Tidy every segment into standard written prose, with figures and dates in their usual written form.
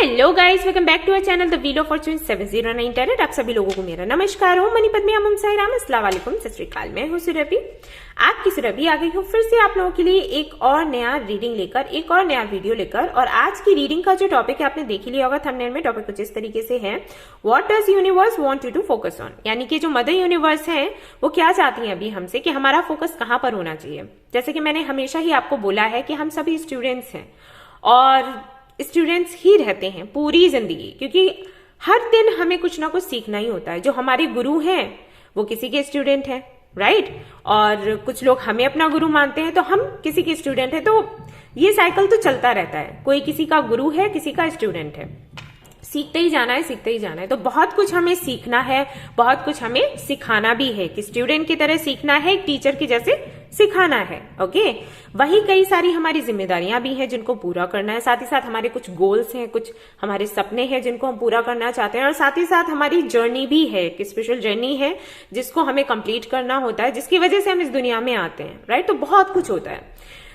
Hello guys, welcome back to our channel the wheel of fortune 709 talent. आप सभी लोगों को मेरा नमस्कार हो। मनी पद्मे अमम साई राम, अस्सलाम वालेकुम, सत श्री अकाल। मैं हूं सुरभि, आपकी सुरभि आ गई हूं फिर से आप लोगों के लिए एक और नया रीडिंग लेकर, एक और नया वीडियो लेकर। और आज की रीडिंग का जो टॉपिक है आपने देख ही लिया होगा थंबनेल में। टॉपिक कुछ इस तरीके से है, what does universe want you to focus on, यानी कि जो मदर यूनिवर्स है वो क्या चाहती है अभी हमसे कि हमारा फोकस कहां पर होना चाहिए। जैसे कि मैंने हमेशा ही आपको बोला है कि हम सभी स्टूडेंट्स हैं और स्टूडेंट्स ही रहते हैं पूरी जिंदगी, क्योंकि हर दिन हमें कुछ ना कुछ सीखना ही होता है। जो हमारे गुरु हैं वो किसी के स्टूडेंट हैं, राइट। और कुछ लोग हमें अपना गुरु मानते हैं तो हम किसी के स्टूडेंट हैं। तो ये साइकिल तो चलता रहता है, कोई किसी का गुरु है, किसी का स्टूडेंट है। सीखते ही जाना है, सीखते ही जाना है। तो बहुत कुछ हमें सीखना है, बहुत कुछ हमें सिखाना भी है कि स्टूडेंट की तरह सीखना है, एक टीचर की जैसे सिखाना है। ओके, वही कई सारी हमारी जिम्मेदारियां भी हैं जिनको पूरा करना है। साथ ही साथ हमारे कुछ गोल्स हैं, कुछ हमारे सपने हैं जिनको हम पूरा करना चाहते हैं। और साथ ही साथ हमारी जर्नी भी है, एक स्पेशल जर्नी है जिसको हमें कंप्लीट करना होता है, जिसकी वजह से हम इस दुनिया में आते हैं, राइट। तो बहुत कुछ होता है।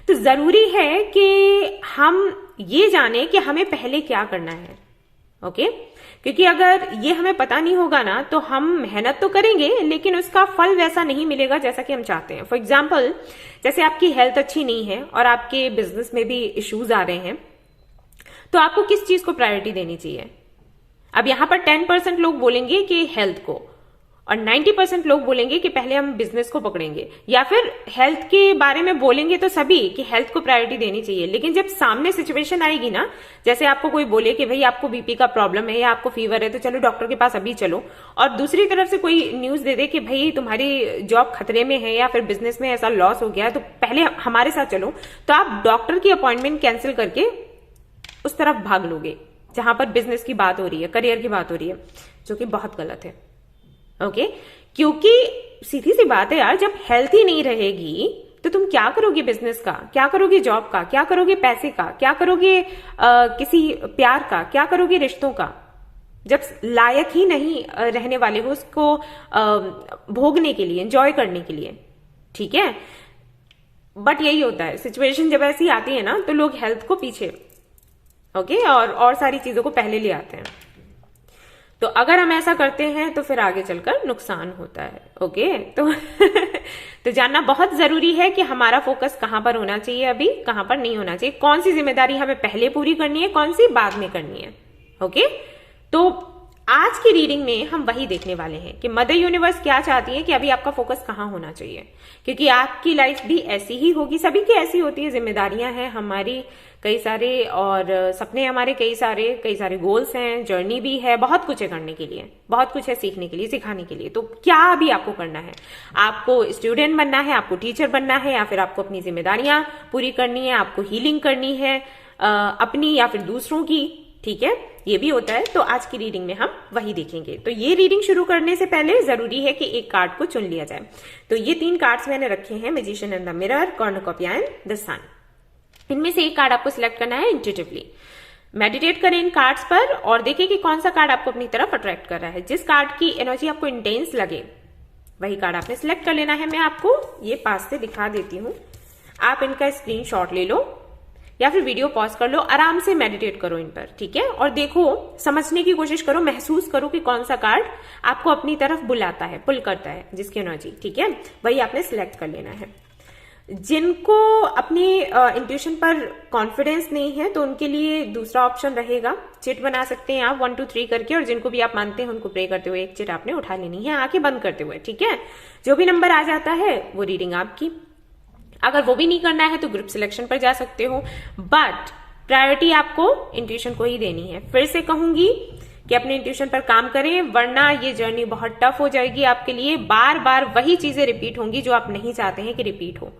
तो जरूरी है कि हम ये जाने कि हमें पहले क्या करना है। ओके, क्योंकि अगर ये हमें पता नहीं होगा ना तो हम मेहनत तो करेंगे लेकिन उसका फल वैसा नहीं मिलेगा जैसा कि हम चाहते हैं। फॉर एग्जाम्पल, जैसे आपकी हेल्थ अच्छी नहीं है और आपके बिजनेस में भी इश्यूज आ रहे हैं, तो आपको किस चीज को प्रायोरिटी देनी चाहिए। अब यहां पर 10% लोग बोलेंगे कि हेल्थ को, और 90% लोग बोलेंगे कि पहले हम बिजनेस को पकड़ेंगे। या फिर हेल्थ के बारे में बोलेंगे तो सभी कि हेल्थ को प्रायोरिटी देनी चाहिए। लेकिन जब सामने सिचुएशन आएगी ना, जैसे आपको कोई बोले कि भाई आपको बीपी का प्रॉब्लम है या आपको फीवर है तो चलो डॉक्टर के पास अभी चलो, और दूसरी तरफ से कोई न्यूज दे दे कि भाई तुम्हारी जॉब खतरे में है या फिर बिजनेस में ऐसा लॉस हो गया है तो पहले हमारे साथ चलो, तो आप डॉक्टर की अपॉइंटमेंट कैंसिल करके उस तरफ भाग लोगे जहां पर बिजनेस की बात हो रही है, करियर की बात हो रही है, जो कि बहुत गलत है। ओके, क्योंकि सीधी सी बात है यार, जब हेल्थ ही नहीं रहेगी तो तुम क्या करोगे बिजनेस का, क्या करोगे जॉब का, क्या करोगे पैसे का, क्या करोगे किसी प्यार का, क्या करोगे रिश्तों का, जब लायक ही नहीं रहने वाले हो उसको भोगने के लिए, एंजॉय करने के लिए। ठीक है, बट यही होता है, सिचुएशन जब ऐसी आती है ना तो लोग हेल्थ को पीछे, ओके, और सारी चीजों को पहले ले आते हैं। तो अगर हम ऐसा करते हैं तो फिर आगे चलकर नुकसान होता है। ओके, तो जानना बहुत जरूरी है कि हमारा फोकस कहां पर होना चाहिए, अभी कहां पर नहीं होना चाहिए, कौन सी जिम्मेदारी हमें पहले पूरी करनी है, कौन सी बाद में करनी है। ओके, तो आज की रीडिंग में हम वही देखने वाले हैं कि मदर यूनिवर्स क्या चाहती है कि अभी आपका फोकस कहां होना चाहिए। क्योंकि आपकी लाइफ भी ऐसी ही होगी, सभी की ऐसी होती है। जिम्मेदारियां हैं हमारी कई सारे, और सपने हमारे कई सारे गोल्स हैं, जर्नी भी है, बहुत कुछ है करने के लिए, बहुत कुछ है सीखने के लिए, सिखाने के लिए। तो क्या अभी आपको करना है? आपको स्टूडेंट बनना है, आपको टीचर बनना है, या फिर आपको अपनी जिम्मेदारियां पूरी करनी है, आपको हीलिंग करनी है अपनी या फिर दूसरों की। ठीक है, ये भी होता है। तो आज की रीडिंग में हम वही देखेंगे। तो ये रीडिंग शुरू करने से पहले जरूरी है कि एक कार्ड को चुन लिया जाए। तो ये 3 कार्ड्स मैंने रखे हैं, magician and the mirror, cornucopia and the sun. इनमें से एक कार्ड आपको सिलेक्ट करना है इंट्यूटिवली। मेडिटेट करें इन कार्ड्स पर और देखिए कि कौन सा कार्ड आपको अपनी तरफ अट्रैक्ट कर रहा है। जिस कार्ड की एनर्जी आपको इंटेंस लगे वही कार्ड आपने सिलेक्ट कर लेना है। मैं आपको ये पास से दिखा देती हूँ, आप इनका स्क्रीनशॉट ले लो या फिर वीडियो पॉज कर लो, आराम से मेडिटेट करो इन पर। ठीक है, और देखो, समझने की कोशिश करो, महसूस करो कि कौन सा कार्ड आपको अपनी तरफ बुलाता है, पुल करता है, जिसकी एनर्जी। ठीक है, वही आपने सिलेक्ट कर लेना है। जिनको अपनी इंट्यूशन पर कॉन्फिडेंस नहीं है तो उनके लिए दूसरा ऑप्शन रहेगा, चिट बना सकते हैं आप 1 2 3 करके, और जिनको भी आप मानते हैं उनको प्रे करते हुए एक चिट आपने उठा लेनी है, आंखें बंद करते हुए। ठीक है, जो भी नंबर आ जाता है वो रीडिंग आपकी। अगर वो भी नहीं करना है तो ग्रुप सिलेक्शन पर जा सकते हो, बट प्रायोरिटी आपको इंट्यूशन को ही देनी है। फिर से कहूंगी कि अपने इंट्यूशन पर काम करें, वरना ये जर्नी बहुत टफ हो जाएगी आपके लिए। बार बार वही चीजें रिपीट होंगी जो आप नहीं चाहते हैं कि रिपीट हो,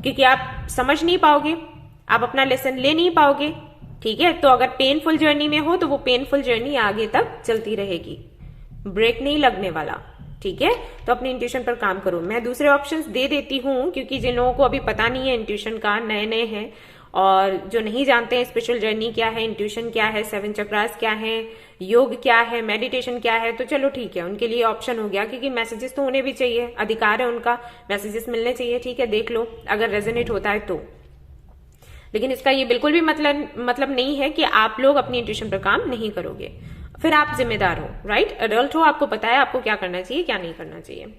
क्योंकि आप समझ नहीं पाओगे, आप अपना लेसन ले नहीं पाओगे। ठीक है, तो अगर पेनफुल जर्नी में हो तो वो पेनफुल जर्नी आगे तक चलती रहेगी, ब्रेक नहीं लगने वाला। ठीक है, तो अपने इंट्यूशन पर काम करो। मैं दूसरे ऑप्शंस दे देती हूँ क्योंकि जिन लोगों को अभी पता नहीं है इंट्यूशन का, नए नए हैं, और जो नहीं जानते हैं स्पिरिचुअल जर्नी क्या है, इंट्यूशन क्या है, 7 चक्रास क्या है, योग क्या है, मेडिटेशन क्या है, तो चलो ठीक है, उनके लिए ऑप्शन हो गया। क्योंकि मैसेजेस तो होने भी चाहिए, अधिकार है उनका, मैसेजेस मिलने चाहिए। ठीक है, देख लो अगर रेजोनेट होता है तो। लेकिन इसका ये बिल्कुल भी मतलब नहीं है कि आप लोग अपनी इंट्यूशन पर काम नहीं करोगे, फिर आप जिम्मेदार हो, राइट? एडल्ट हो, आपको पता है आपको क्या करना चाहिए क्या नहीं करना चाहिए।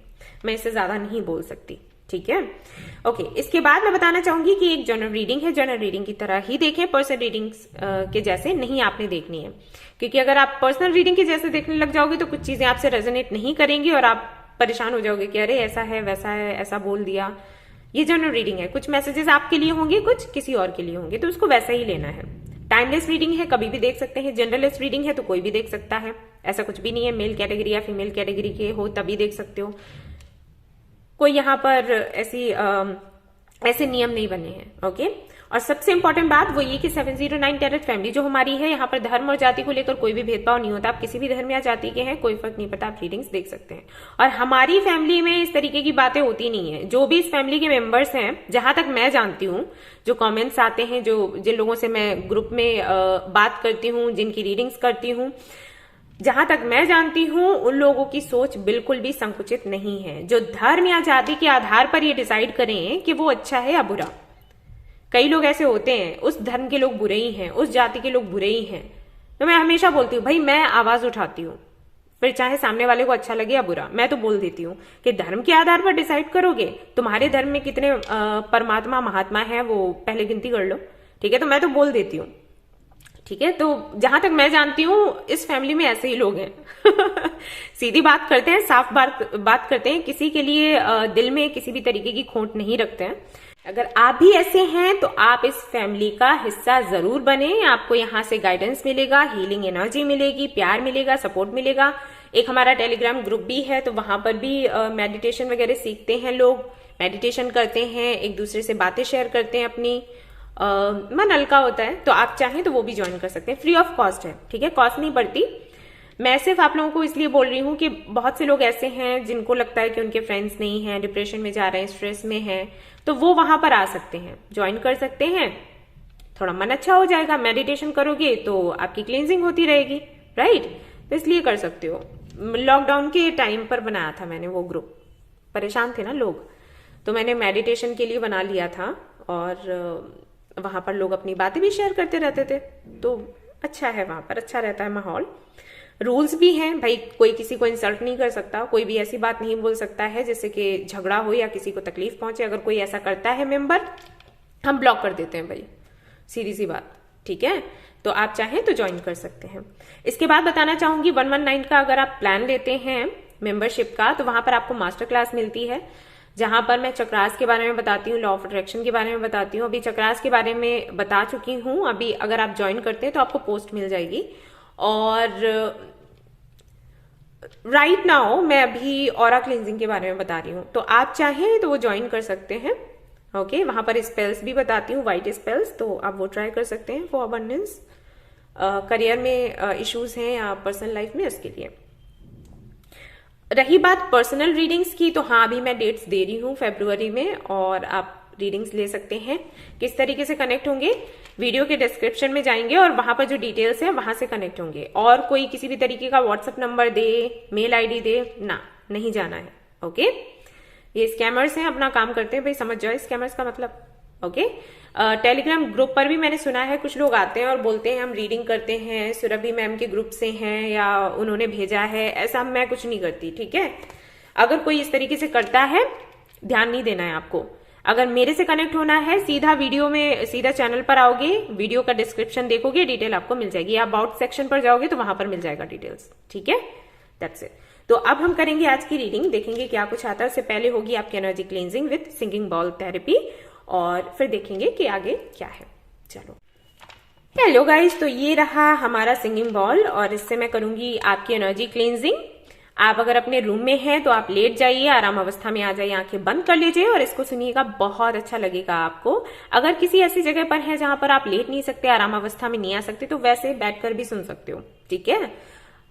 मैं इससे ज्यादा नहीं बोल सकती, ठीक है? ओके, इसके बाद मैं बताना चाहूंगी कि एक जनरल रीडिंग है, जनरल रीडिंग की तरह ही देखें, पर्सनल रीडिंग्स के जैसे नहीं आपने देखनी है, क्योंकि अगर आप पर्सनल रीडिंग के जैसे देखने लग जाओगे तो कुछ चीजें आपसे रेजोनेट नहीं करेंगी और आप परेशान हो जाओगे कि अरे ऐसा है वैसा है, ऐसा बोल दिया। ये जनरल रीडिंग है, कुछ मैसेजेस आपके लिए होंगे, कुछ किसी और के लिए होंगे, तो उसको वैसा ही लेना है। टाइमलेस रीडिंग है, कभी भी देख सकते हैं। जनरलेस रीडिंग है तो कोई भी देख सकता है, ऐसा कुछ भी नहीं है मेल कैटेगरी या फीमेल कैटेगरी के हो तभी देख सकते हो। कोई यहाँ पर ऐसे नियम नहीं बने हैं, ओके? और सबसे इंपॉर्टेंट बात वो ये कि 709 टैरेट फैमिली जो हमारी है, यहाँ पर धर्म और जाति को लेकर कोई भी भेदभाव नहीं होता। आप किसी भी धर्म या जाति के हैं, कोई फर्क नहीं पड़ता, आप रीडिंग्स देख सकते हैं। और हमारी फैमिली में इस तरीके की बातें होती नहीं है। जो भी इस फैमिली के मेंबर्स हैं, जहां तक मैं जानती हूँ, जो कमेंट्स आते हैं, जिन लोगों से मैं ग्रुप में बात करती हूँ, जिनकी रीडिंग्स करती हूँ, जहां तक मैं जानती हूं उन लोगों की सोच बिल्कुल भी संकुचित नहीं है, जो धर्म या जाति के आधार पर ये डिसाइड करें कि वो अच्छा है या बुरा। कई लोग ऐसे होते हैं, उस धर्म के लोग बुरे ही हैं, उस जाति के लोग बुरे ही हैं। तो मैं हमेशा बोलती हूँ भाई, मैं आवाज उठाती हूँ, फिर चाहे सामने वाले को अच्छा लगे या बुरा, मैं तो बोल देती हूँ कि धर्म के आधार पर डिसाइड करोगे, तुम्हारे धर्म में कितने परमात्मा महात्मा है वो पहले गिनती कर लो, ठीक है? तो मैं तो बोल देती हूँ, ठीक है? तो जहां तक मैं जानती हूँ इस फैमिली में ऐसे ही लोग हैं। सीधी बात करते हैं, साफ बात करते हैं, किसी के लिए दिल में किसी भी तरीके की खोट नहीं रखते हैं। अगर आप भी ऐसे हैं तो आप इस फैमिली का हिस्सा जरूर बने। आपको यहाँ से गाइडेंस मिलेगा, हीलिंग एनर्जी मिलेगी, प्यार मिलेगा, सपोर्ट मिलेगा। एक हमारा टेलीग्राम ग्रुप भी है, तो वहां पर भी मेडिटेशन वगैरह सीखते हैं लोग, मेडिटेशन करते हैं, एक दूसरे से बातें शेयर करते हैं अपनी। मन हल्का होता है, तो आप चाहें तो वो भी ज्वाइन कर सकते हैं, फ्री ऑफ कॉस्ट है, ठीक है? कॉस्ट नहीं पड़ती। मैं सिर्फ आप लोगों को इसलिए बोल रही हूँ कि बहुत से लोग ऐसे हैं जिनको लगता है कि उनके फ्रेंड्स नहीं हैं, डिप्रेशन में जा रहे हैं, स्ट्रेस में हैं, तो वो वहां पर आ सकते हैं, ज्वाइन कर सकते हैं। थोड़ा मन अच्छा हो जाएगा, मेडिटेशन करोगे तो आपकी क्लींजिंग होती रहेगी, राइट? तो इसलिए कर सकते हो। लॉकडाउन के टाइम पर बनाया था मैंने वो ग्रुप, परेशान थे ना लोग, तो मैंने मेडिटेशन के लिए बना लिया था और वहां पर लोग अपनी बातें भी शेयर करते रहते थे, तो अच्छा है, वहां पर अच्छा रहता है माहौल। रूल्स भी हैं भाई, कोई किसी को इंसल्ट नहीं कर सकता, कोई भी ऐसी बात नहीं बोल सकता है जिससे कि झगड़ा हो या किसी को तकलीफ पहुंचे। अगर कोई ऐसा करता है मेंबर, हम ब्लॉक कर देते हैं भाई, सीधी सी बात, ठीक है? तो आप चाहें तो ज्वाइन कर सकते हैं। इसके बाद बताना चाहूंगी 119 का अगर आप प्लान लेते हैं मेंबरशिप का, तो वहां पर आपको मास्टर क्लास मिलती है, जहां पर मैं चक्रास के बारे में बताती हूँ, लॉ ऑफ अट्रैक्शन के बारे में बताती हूँ। अभी चक्रास के बारे में बता चुकी हूँ, अभी अगर आप ज्वाइन करते हैं तो आपको पोस्ट मिल जाएगी। और राइट नाउ मैं अभी ऑरा क्लींजिंग के बारे में बता रही हूँ, तो आप चाहें तो वो ज्वाइन कर सकते हैं, ओके? वहां पर स्पेल्स भी बताती हूँ, व्हाइट स्पेल्स, तो आप वो ट्राई कर सकते हैं फॉर अबंडेंस। करियर में इश्यूज हैं या पर्सनल लाइफ में, उसके लिए। रही बात पर्सनल रीडिंग्स की, तो हाँ, अभी मैं डेट्स दे रही हूँ फरवरी में, और आप रीडिंग्स ले सकते हैं। किस तरीके से कनेक्ट होंगे, वीडियो के डिस्क्रिप्शन में जाएंगे और वहां पर जो डिटेल्स है वहां से कनेक्ट होंगे। और कोई किसी भी तरीके का व्हाट्सएप नंबर दे, मेल आईडी दे ना, नहीं जाना है, ओके? ये स्कैमर्स हैं, अपना काम करते हैं भाई, समझ जाओ स्कैमर्स का मतलब, ओके? टेलीग्राम ग्रुप पर भी मैंने सुना है कुछ लोग आते हैं और बोलते हैं हम रीडिंग करते हैं, सुरभि मैम के ग्रुप से हैं या उन्होंने भेजा है। ऐसा मैं कुछ नहीं करती, ठीक है? अगर कोई इस तरीके से करता है, ध्यान नहीं देना है आपको। अगर मेरे से कनेक्ट होना है, सीधा वीडियो में, सीधा चैनल पर आओगे, वीडियो का डिस्क्रिप्शन देखोगे, डिटेल आपको मिल जाएगी, या अबाउट सेक्शन पर जाओगे तो वहां पर मिल जाएगा डिटेल्स, ठीक है? That's it. तो अब हम करेंगे आज की रीडिंग, देखेंगे क्या कुछ आता है। उससे पहले होगी आपकी energy cleansing with singing ball therapy, और फिर देखेंगे कि आगे क्या है। चलो, हेलो गाइस, तो ये रहा हमारा सिंगिंग बॉल, और इससे मैं करूंगी आपकी एनर्जी क्लींजिंग। आप अगर अपने रूम में हैं तो आप लेट जाइए, आराम अवस्था में आ जाइए, आंखें बंद कर लीजिए और इसको सुनिएगा, बहुत अच्छा लगेगा आपको। अगर किसी ऐसी जगह पर है जहां पर आप लेट नहीं सकते, आराम अवस्था में नहीं आ सकते, तो वैसे बैठकर भी सुन सकते हो, ठीक है?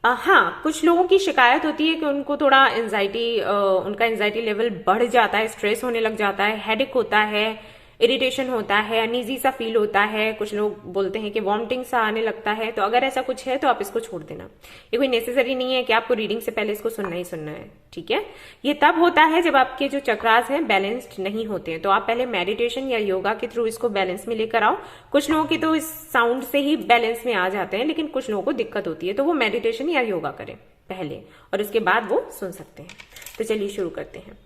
हाँ, कुछ लोगों की शिकायत होती है कि उनको थोड़ा एंजाइटी, उनका एंजाइटी लेवल बढ़ जाता है, स्ट्रेस होने लग जाता है, हेडेक होता है, इरिटेशन होता है, अनईजी सा फील होता है, कुछ लोग बोलते हैं कि वॉमिटिंग सा आने लगता है, तो अगर ऐसा कुछ है तो आप इसको छोड़ देना। ये कोई नेसेसरी नहीं है कि आपको रीडिंग से पहले इसको सुनना ही सुनना है, ठीक है। ये तब होता है जब आपके जो चक्रास हैं बैलेंस्ड नहीं होते हैं, तो आप पहले मेडिटेशन या योगा के थ्रू इसको बैलेंस में लेकर आओ। कुछ लोगों की तो इस साउंड से ही बैलेंस में आ जाते हैं, लेकिन कुछ लोगों को दिक्कत होती है, तो वो मेडिटेशन या योगा करें पहले और उसके बाद वो सुन सकते हैं। तो चलिए शुरू करते हैं।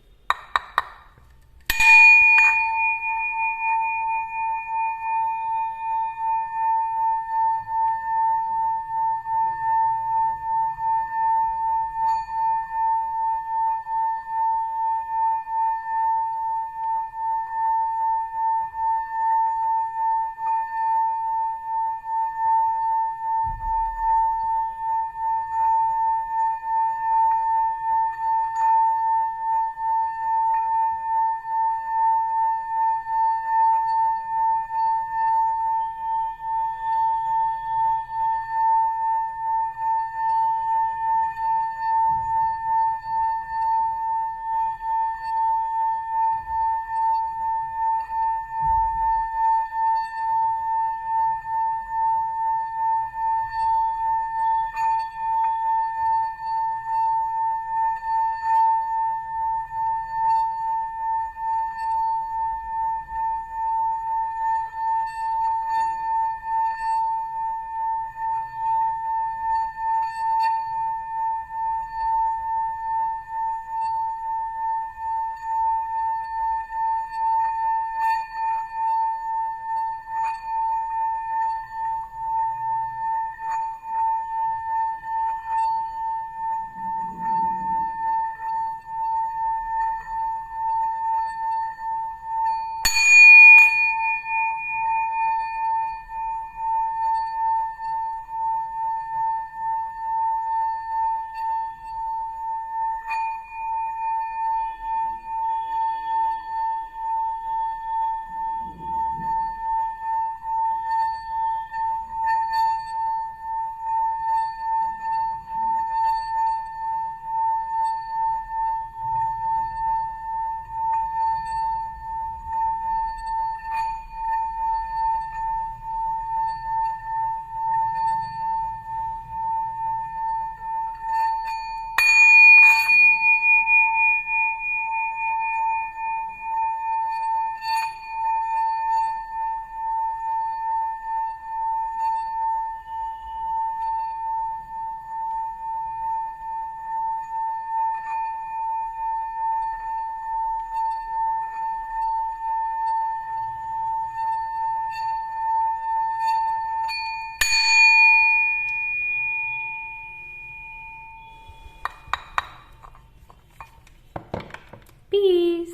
पीस।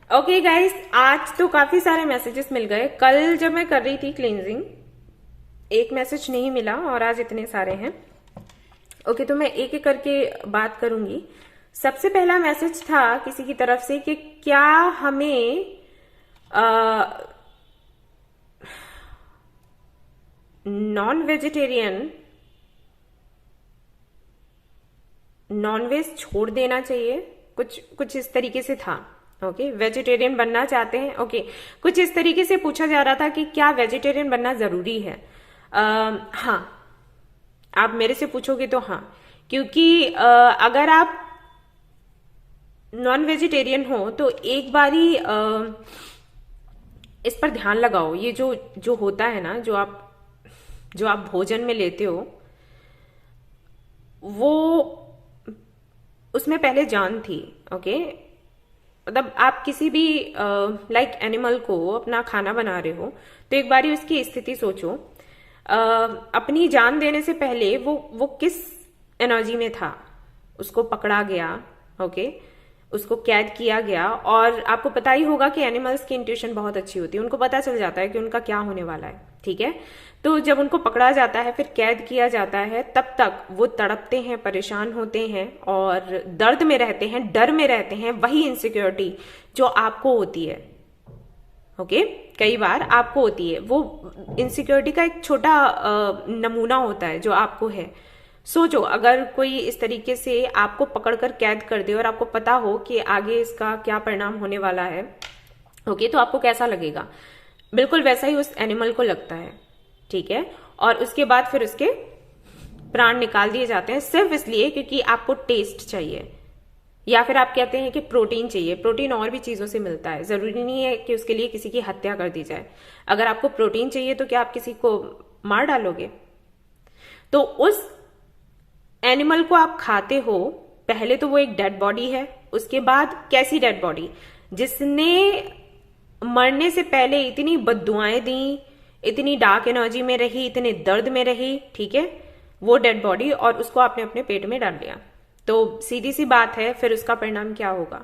ओके गाइस, आज तो काफी सारे मैसेजेस मिल गए। कल जब मैं कर रही थी क्लींजिंग एक मैसेज नहीं मिला और आज इतने सारे हैं। ओके, तो मैं एक एक करके बात करूंगी। सबसे पहला मैसेज था किसी की तरफ से कि क्या हमें नॉन वेजिटेरियन नॉनवेज छोड़ देना चाहिए, कुछ इस तरीके से था। ओके, वेजिटेरियन बनना चाहते हैं। ओके, कुछ इस तरीके से पूछा जा रहा था कि क्या वेजिटेरियन बनना जरूरी है। हाँ, आप मेरे से पूछोगे तो हाँ, क्योंकि अगर आप नॉन वेजिटेरियन हो तो एक बारी इस पर ध्यान लगाओ। ये जो होता है ना, जो आप भोजन में लेते हो, वो उसमें पहले जान थी। ओके, मतलब आप किसी भी लाइक एनिमल को अपना खाना बना रहे हो तो एक बारी उसकी स्थिति सोचो। अपनी जान देने से पहले वो किस एनर्जी में था, उसको पकड़ा गया। ओके, उसको कैद किया गया। और आपको पता ही होगा कि एनिमल्स की इंट्यूशन बहुत अच्छी होती है, उनको पता चल जाता है कि उनका क्या होने वाला है। ठीक है, तो जब उनको पकड़ा जाता है, फिर कैद किया जाता है, तब तक वो तड़पते हैं, परेशान होते हैं और दर्द में रहते हैं, डर में रहते हैं। वही इनसिक्योरिटी जो आपको होती है, ओके, कई बार आपको होती है। वो इनसिक्योरिटी का एक छोटा नमूना होता है जो आपको है। सोचो, अगर कोई इस तरीके से आपको पकड़कर कैद कर दे और आपको पता हो कि आगे इसका क्या परिणाम होने वाला है, ओके, तो आपको कैसा लगेगा? बिल्कुल वैसा ही उस एनिमल को लगता है, ठीक है। और उसके बाद फिर उसके प्राण निकाल दिए जाते हैं, सिर्फ इसलिए क्योंकि आपको टेस्ट चाहिए, या फिर आप कहते हैं कि प्रोटीन चाहिए। प्रोटीन और भी चीजों से मिलता है, जरूरी नहीं है कि उसके लिए किसी की हत्या कर दी जाए। अगर आपको प्रोटीन चाहिए तो क्या आप किसी को मार डालोगे? तो उस एनिमल को आप खाते हो, पहले तो वो एक डेड बॉडी है, उसके बाद कैसी डेड बॉडी? जिसने मरने से पहले इतनी बद्दुआएं दी, इतनी डार्क एनर्जी में रही, इतने दर्द में रही, ठीक है, वो डेड बॉडी, और उसको आपने अपने पेट में डाल लिया। तो सीधी सी बात है, फिर उसका परिणाम क्या होगा?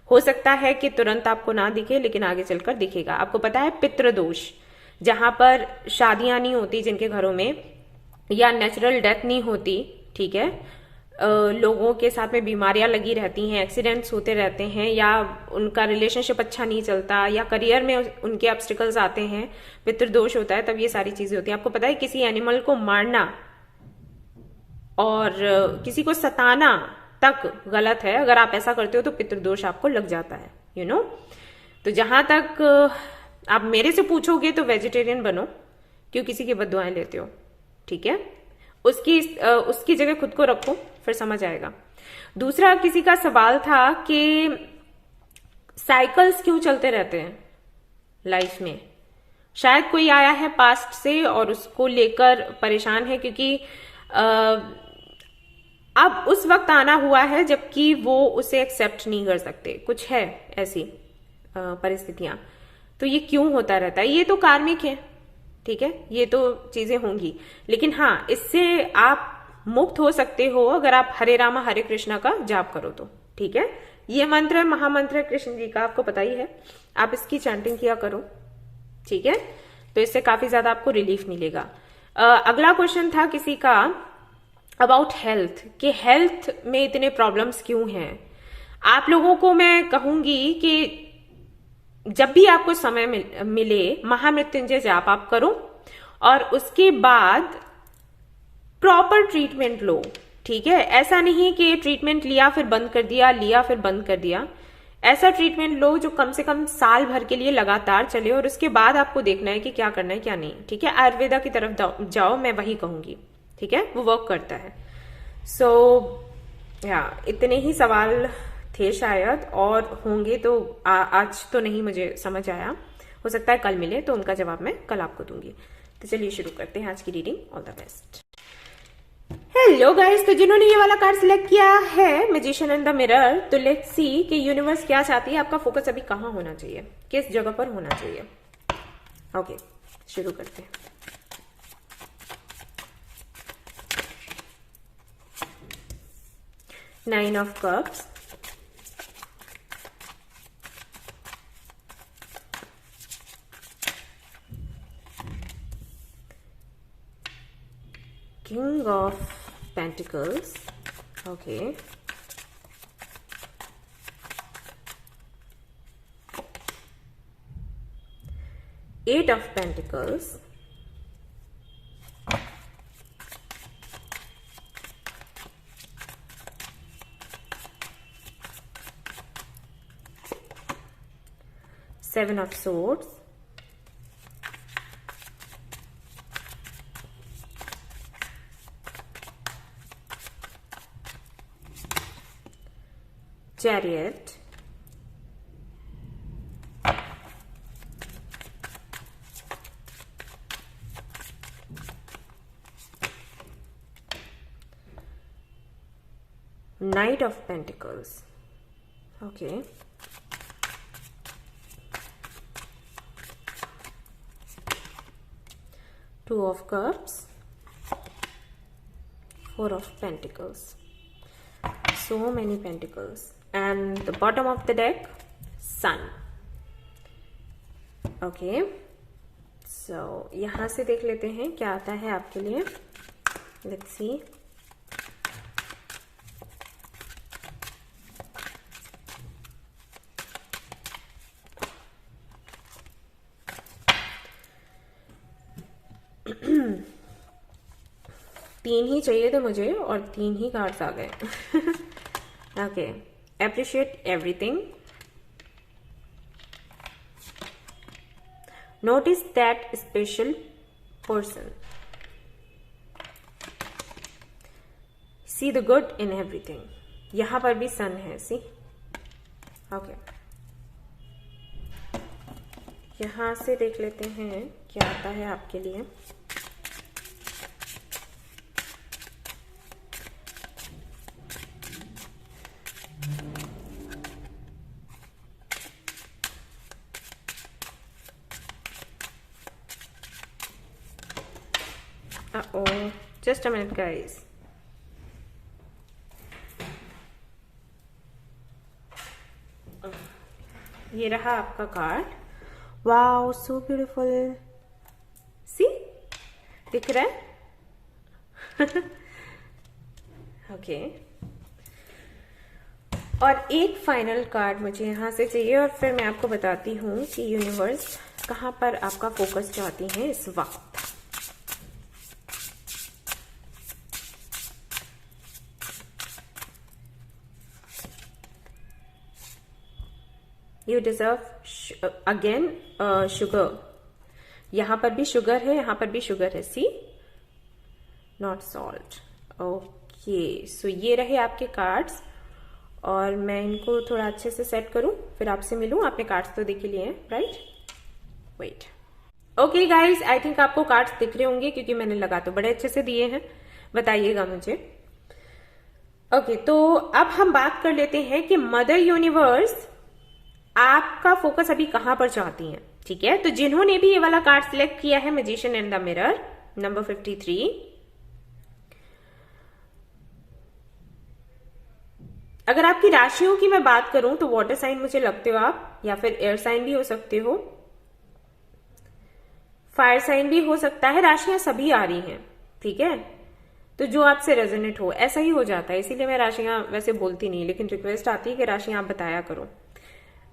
हो सकता है कि तुरंत आपको ना दिखे, लेकिन आगे चलकर दिखेगा। आपको पता है पितृदोष, जहां पर शादियां नहीं होती जिनके घरों में, या नेचुरल डेथ नहीं होती, ठीक है, लोगों के साथ में बीमारियां लगी रहती हैं, एक्सीडेंट्स होते रहते हैं, या उनका रिलेशनशिप अच्छा नहीं चलता, या करियर में उनके ऑब्स्टिकल्स आते हैं, पितृदोष होता है, तब ये सारी चीजें होती हैं। आपको पता है किसी एनिमल को मारना और किसी को सताना तक गलत है। अगर आप ऐसा करते हो तो पितृदोष आपको लग जाता है, यू नो। तो जहां तक आप मेरे से पूछोगे तो वेजिटेरियन बनो, क्यों किसी की बद्दुआएं लेते हो, ठीक है। उसकी जगह खुद को रखो, फिर समझ आएगा। दूसरा, किसी का सवाल था कि साइकिल्स क्यों चलते रहते हैं लाइफ में। शायद कोई आया है पास्ट से और उसको लेकर परेशान है, क्योंकि अब उस वक्त आना हुआ है जबकि वो उसे एक्सेप्ट नहीं कर सकते। कुछ है ऐसी परिस्थितियां। तो ये क्यों होता रहता है? ये तो कार्मिक है, ठीक है, ये तो चीजें होंगी। लेकिन हाँ, इससे आप मुक्त हो सकते हो अगर आप हरे रामा हरे कृष्णा का जाप करो तो, ठीक है। ये मंत्र महामंत्र कृष्ण जी का, आपको पता ही है, आप इसकी चैंटिंग किया करो, ठीक है। तो इससे काफी ज्यादा आपको रिलीफ मिलेगा। अगला क्वेश्चन था किसी का अबाउट हेल्थ, कि हेल्थ में इतने प्रॉब्लम्स क्यों हैं। आप लोगों को मैं कहूंगी कि जब भी आपको समय मिले महामृत्युंजय जाप आप करो, और उसके बाद प्रॉपर ट्रीटमेंट लो, ठीक है। ऐसा नहीं कि ट्रीटमेंट लिया फिर बंद कर दिया, लिया फिर बंद कर दिया। ऐसा ट्रीटमेंट लो जो कम से कम साल भर के लिए लगातार चले, और उसके बाद आपको देखना है कि क्या करना है क्या नहीं, ठीक है। आयुर्वेदा की तरफ जाओ, मैं वही कहूंगी, ठीक है, वो वर्क करता है। सो इतने ही सवाल थे शायद, और होंगे तो आज तो नहीं मुझे समझ आया, हो सकता है कल मिले तो उनका जवाब मैं कल आपको दूंगी। तो चलिए शुरू करते हैं आज की reading. All the best. Hello guys, तो जिन्होंने ये वाला कार्ड सिलेक्ट किया है मैजिशियन एंड द मिरर, तो लेट्स सी कि यूनिवर्स क्या चाहती है, आपका फोकस अभी कहाँ होना चाहिए, किस जगह पर होना चाहिए। ओके, शुरू करते हैं। Nine of cups, King of Pentacles, okay, Eight of Pentacles, Seven of Swords, Chariot, Knight of Pentacles, okay, Two of Cups, Four of Pentacles, so many pentacles, and the bottom of the deck, Sun, okay. So यहां से देख लेते हैं क्या आता है आपके लिए। Let's see. तीन ही चाहिए थे मुझे और तीन ही कार्ड्स आ गए। Okay, appreciate everything, notice that special person, see the good in everything. यहां पर भी सन है, सी. ओके, यहां से देख लेते हैं क्या आता है आपके लिए. Uh-oh, just a minute guys. ये रहा आपका card. Wow, so beautiful. See, दिख रहा है? ओके. और एक फाइनल कार्ड मुझे यहां से चाहिए और फिर मैं आपको बताती हूँ कि यूनिवर्स कहां पर आपका फोकस चाहती है इस वक्त. You deserve again sugar. यहां पर भी शुगर है, यहां पर भी शुगर है. सी, नॉट सॉल्ट. ओके, सो ये रहे आपके कार्ड्स और मैं इनको थोड़ा अच्छे से सेट करूं फिर आपसे मिलूं. आपने कार्ड्स तो देख लिए हैं, right? Wait. Okay guys, I think आपको कार्ड्स दिख रहे होंगे क्योंकि मैंने लगा तो बड़े अच्छे से दिए हैं. बताइएगा मुझे. ओके, तो अब हम बात कर लेते हैं कि मदर यूनिवर्स आपका फोकस अभी कहां पर चाहती हैं. ठीक है, तो जिन्होंने भी ये वाला कार्ड सिलेक्ट किया है, magician and the mirror, number 53, अगर आपकी राशियों की मैं बात करूं तो वाटर साइन मुझे लगते हो आप, या फिर एयर साइन भी हो सकते हो, फायर साइन भी हो सकता है. राशियां सभी आ रही हैं. ठीक है, तो जो आपसे रेजोनेट हो ऐसा ही हो जाता है. इसीलिए मैं राशियां वैसे बोलती नहीं, लेकिन रिक्वेस्ट आती है कि राशियां आप बताया करो.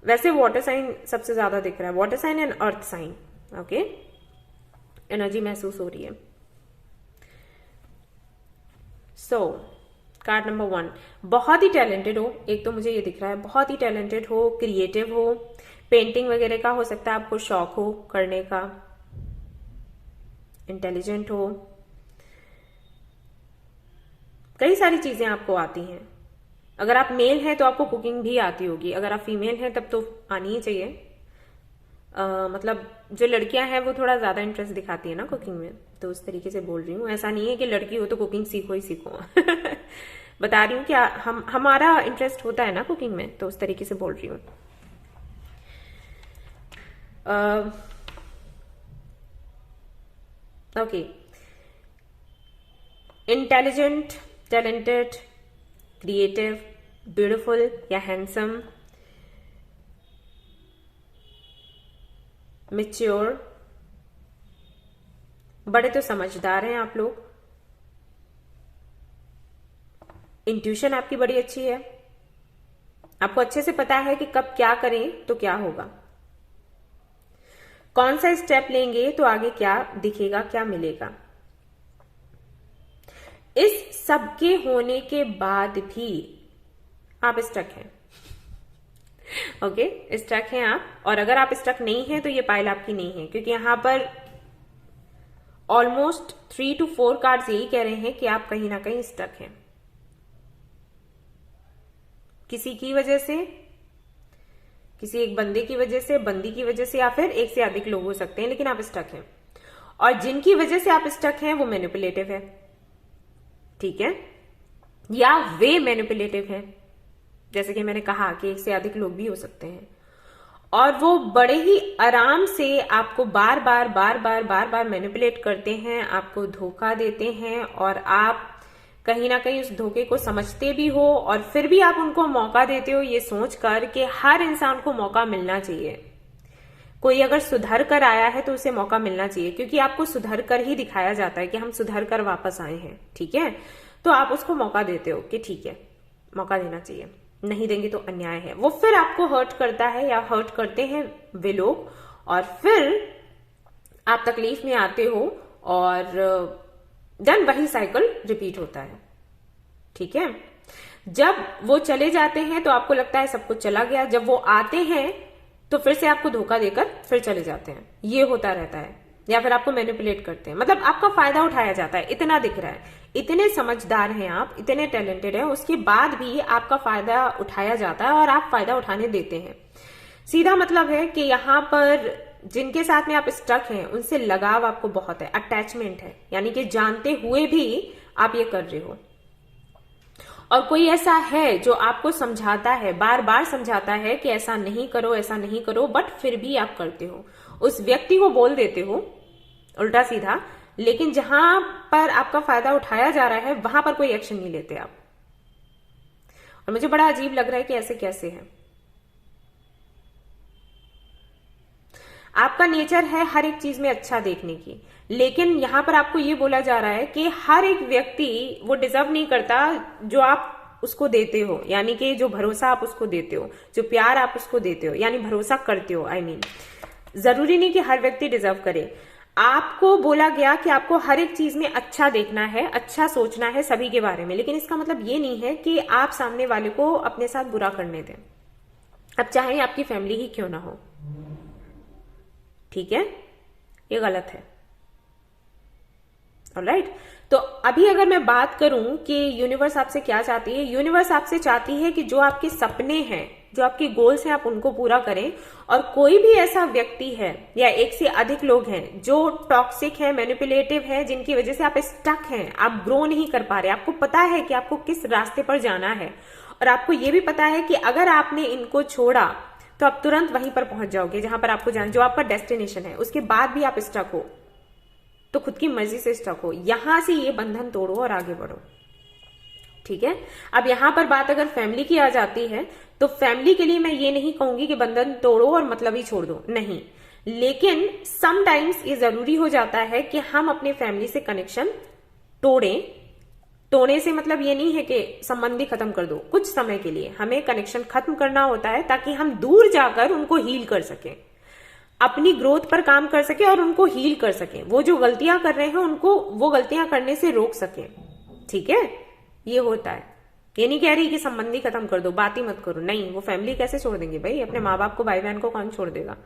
वैसे वाटर साइन सबसे ज्यादा दिख रहा है, water sign and earth sign. Okay, energy महसूस हो रही है. सो कार्ड नंबर 1, बहुत ही टैलेंटेड हो. एक तो मुझे ये दिख रहा है, बहुत ही टैलेंटेड हो, क्रिएटिव हो, पेंटिंग वगैरह का हो सकता है आपको शौक हो करने का, इंटेलिजेंट हो, कई सारी चीजें आपको आती हैं. अगर आप मेल हैं तो आपको कुकिंग भी आती होगी, अगर आप फीमेल हैं तब तो आनी ही चाहिए. मतलब जो लड़कियां हैं वो थोड़ा ज्यादा इंटरेस्ट दिखाती है ना कुकिंग में, तो उस तरीके से बोल रही हूँ. ऐसा नहीं है कि लड़की हो तो कुकिंग सीखो ही सीखो. बता रही हूँ कि हमारा इंटरेस्ट होता है ना कुकिंग में, तो उस तरीके से बोल रही हूँ. Okay, intelligent, talented, creative, beautiful या हैंडसम, मैच्योर, बड़े तो समझदार हैं आप लोग. इंट्यूशन आपकी बड़ी अच्छी है, आपको अच्छे से पता है कि कब क्या करें तो क्या होगा, कौन सा स्टेप लेंगे तो आगे क्या दिखेगा, क्या मिलेगा. इस सब के होने के बाद भी आप स्टक हैं. ओके, स्टक हैं आप. और अगर आप स्टक नहीं हैं तो ये पाइल आपकी नहीं है, क्योंकि यहां पर ऑलमोस्ट 3 to 4 कार्ड्स यही कह रहे हैं कि आप कहीं ना कहीं स्टक हैं. किसी की वजह से, किसी एक बंदे की वजह से, बंदी की वजह से, या फिर एक से अधिक लोग हो सकते हैं, लेकिन आप स्टक हैं. और जिनकी वजह से आप स्टक हैं वो मैनिपुलेटिव है. ठीक है, या वे मैनिपुलेटिव है. जैसे कि मैंने कहा कि एक से अधिक लोग भी हो सकते हैं, और वो बड़े ही आराम से आपको बार बार बार बार बार बार मैनिपुलेट करते हैं, आपको धोखा देते हैं, और आप कहीं ना कहीं उस धोखे को समझते भी हो, और फिर भी आप उनको मौका देते हो ये सोच कर कि हर इंसान को मौका मिलना चाहिए. कोई अगर सुधर कर आया है तो उसे मौका मिलना चाहिए, क्योंकि आपको सुधर कर ही दिखाया जाता है कि हम सुधर कर वापस आए हैं. ठीक है, तो आप उसको मौका देते हो कि ठीक है मौका देना चाहिए, नहीं देंगे तो अन्याय है. वो फिर आपको हर्ट करता है या हर्ट करते हैं वे लोग, और फिर आप तकलीफ में आते हो, और देन वही साइकिल रिपीट होता है. ठीक है, जब वो चले जाते हैं तो आपको लगता है सब कुछ चला गया. जब वो आते हैं तो फिर से आपको धोखा देकर फिर चले जाते हैं। ये होता रहता है, या फिर आपको मैनिपुलेट करते हैं, मतलब आपका फायदा उठाया जाता है। इतना दिख रहा है, इतने समझदार हैं आप, इतने टैलेंटेड हैं, उसके बाद भी आपका फायदा उठाया जाता है और आप फायदा उठाने देते हैं। सीधा मतलब है कि यहाँ पर जिनके साथ में आप स्टक हैं उनसे लगाव आपको बहुत है, अटैचमेंट है, यानी कि जानते हुए भी आप ये कर रहे हो। और कोई ऐसा है जो आपको समझाता है, बार बार समझाता है कि ऐसा नहीं करो, ऐसा नहीं करो, बट फिर भी आप करते हो। उस व्यक्ति को बोल देते हो उल्टा सीधा, लेकिन जहां पर आपका फायदा उठाया जा रहा है वहां पर कोई एक्शन नहीं लेते आप। और मुझे बड़ा अजीब लग रहा है कि ऐसे कैसे है। आपका नेचर है हर एक चीज में अच्छा देखने की, लेकिन यहां पर आपको ये बोला जा रहा है कि हर एक व्यक्ति वो डिजर्व नहीं करता जो आप उसको देते हो, यानी कि जो भरोसा आप उसको देते हो, जो प्यार आप उसको देते हो, यानी भरोसा करते हो। जरूरी नहीं कि हर व्यक्ति डिजर्व करे। आपको बोला गया कि आपको हर एक चीज में अच्छा देखना है, अच्छा सोचना है सभी के बारे में, लेकिन इसका मतलब ये नहीं है कि आप सामने वाले को अपने साथ बुरा करने दें, अब चाहे आपकी फैमिली ही क्यों ना हो। ठीक है, ये गलत है। ऑलराइट, तो अभी अगर मैं बात करूं कि यूनिवर्स आपसे क्या चाहती है, यूनिवर्स आपसे चाहती है कि जो आपके सपने हैं, जो आपके गोल्स हैं, आप उनको पूरा करें। और कोई भी ऐसा व्यक्ति है या एक से अधिक लोग हैं जो टॉक्सिक है, मैनिपुलेटिव है, जिनकी वजह से आप स्टक हैं, आप ग्रो नहीं कर पा रहे, आपको पता है कि आपको किस रास्ते पर जाना है, और आपको यह भी पता है कि अगर आपने इनको छोड़ा तो आप तुरंत वहीं पर पहुंच जाओगे जहां पर आपको जाना, जो आपका डेस्टिनेशन है। उसके बाद भी आप स्टक हो तो खुद की मर्जी से स्टक हो। यहां से ये बंधन तोड़ो और आगे बढ़ो। ठीक है, अब यहां पर बात अगर फैमिली की आ जाती है तो फैमिली के लिए मैं ये नहीं कहूंगी कि बंधन तोड़ो और मतलब ही छोड़ दो, नहीं, लेकिन समटाइम्स ये जरूरी हो जाता है कि हम अपने फैमिली से कनेक्शन तोड़ें। तोड़ने से मतलब ये नहीं है कि संबंध ही खत्म कर दो, कुछ समय के लिए हमें कनेक्शन खत्म करना होता है ताकि हम दूर जाकर उनको हील कर सकें, अपनी ग्रोथ पर काम कर सके और उनको हील कर सके, वो जो गलतियां कर रहे हैं उनको वो गलतियां करने से रोक सके। ठीक है, ये होता है। ये नहीं कह रही कि संबंधी खत्म कर दो, बात ही मत करो, नहीं, वो फैमिली कैसे छोड़ देंगे भाई, अपने माँ बाप को, भाई बहन को कौन छोड़ देगा।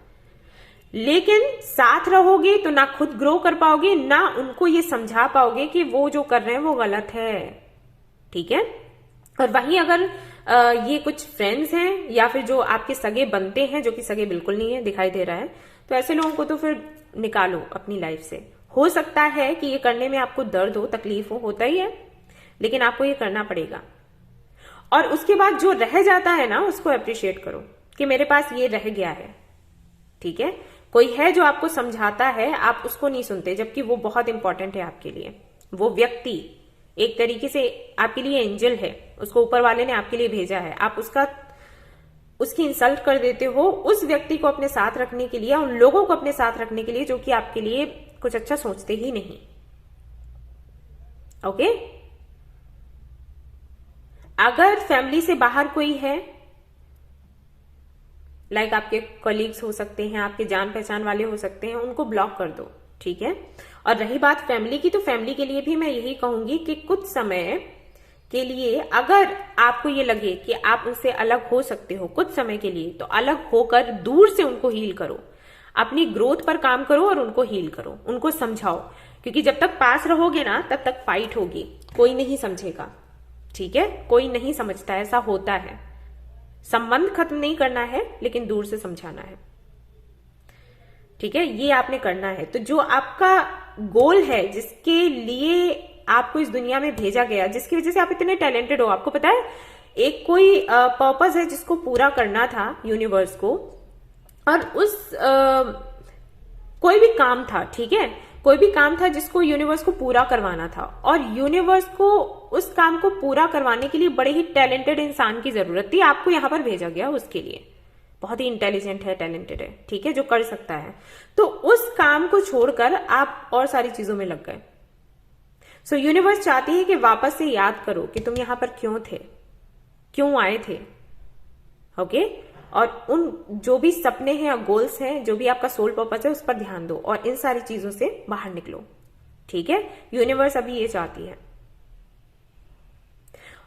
लेकिन साथ रहोगे तो ना खुद ग्रो कर पाओगे, ना उनको ये समझा पाओगे कि वो जो कर रहे हैं वो गलत है। ठीक है, और वहीं अगर ये कुछ फ्रेंड्स हैं या फिर जो आपके सगे बनते हैं, जो कि सगे बिल्कुल नहीं है, दिखाई दे रहा है, तो ऐसे लोगों को तो फिर निकालो अपनी लाइफ से। हो सकता है कि ये करने में आपको दर्द हो, तकलीफ हो, होता ही है, लेकिन आपको ये करना पड़ेगा। और उसके बाद जो रह जाता है ना, उसको अप्रिशिएट करो कि मेरे पास ये रह गया है। ठीक है, कोई है जो आपको समझाता है, आप उसको नहीं सुनते, जबकि वो बहुत इंपॉर्टेंट है आपके लिए। वो व्यक्ति एक तरीके से आपके लिए एंजल है, उसको ऊपर वाले ने आपके लिए भेजा है, आप उसकी इंसल्ट कर देते हो उस व्यक्ति को अपने साथ रखने के लिए, उन लोगों को अपने साथ रखने के लिए जो कि आपके लिए कुछ अच्छा सोचते ही नहीं। ओके, अगर फैमिली से बाहर कोई है, लाइक आपके कलीग्स हो सकते हैं, आपके जान पहचान वाले हो सकते हैं, उनको ब्लॉक कर दो। ठीक है, और रही बात फैमिली की, तो फैमिली के लिए भी मैं यही कहूंगी कि कुछ समय के लिए अगर आपको ये लगे कि आप उनसे अलग हो सकते हो कुछ समय के लिए, तो अलग होकर दूर से उनको हील करो, अपनी ग्रोथ पर काम करो और उनको हील करो, उनको समझाओ, क्योंकि जब तक पास रहोगे ना तब तक फाइट होगी, कोई नहीं समझेगा। ठीक है, कोई नहीं समझता, ऐसा होता है। संबंध खत्म नहीं करना है, लेकिन दूर से समझाना है। ठीक है, ये आपने करना है। तो जो आपका गोल है, जिसके लिए आपको इस दुनिया में भेजा गया, जिसकी वजह से आप इतने टैलेंटेड हो, आपको पता है एक कोई पर्पस है जिसको पूरा करना था यूनिवर्स को, और उस कोई भी काम था, ठीक है, कोई भी काम था जिसको यूनिवर्स को पूरा करवाना था, और यूनिवर्स को उस काम को पूरा करवाने के लिए बड़े ही टैलेंटेड इंसान की जरूरत थी। आपको यहां पर भेजा गया उसके लिए, बहुत ही इंटेलिजेंट है, टैलेंटेड है, ठीक है, जो कर सकता है। तो उस काम को छोड़कर आप और सारी चीजों में लग गए। सो यूनिवर्स चाहती है कि वापस से याद करो कि तुम यहां पर क्यों थे, क्यों आए थे। ओके, और उन जो भी सपने हैं या गोल्स हैं, जो भी आपका सोल पर्पस है, उस पर ध्यान दो और इन सारी चीजों से बाहर निकलो। ठीक है, यूनिवर्स अभी ये चाहती है।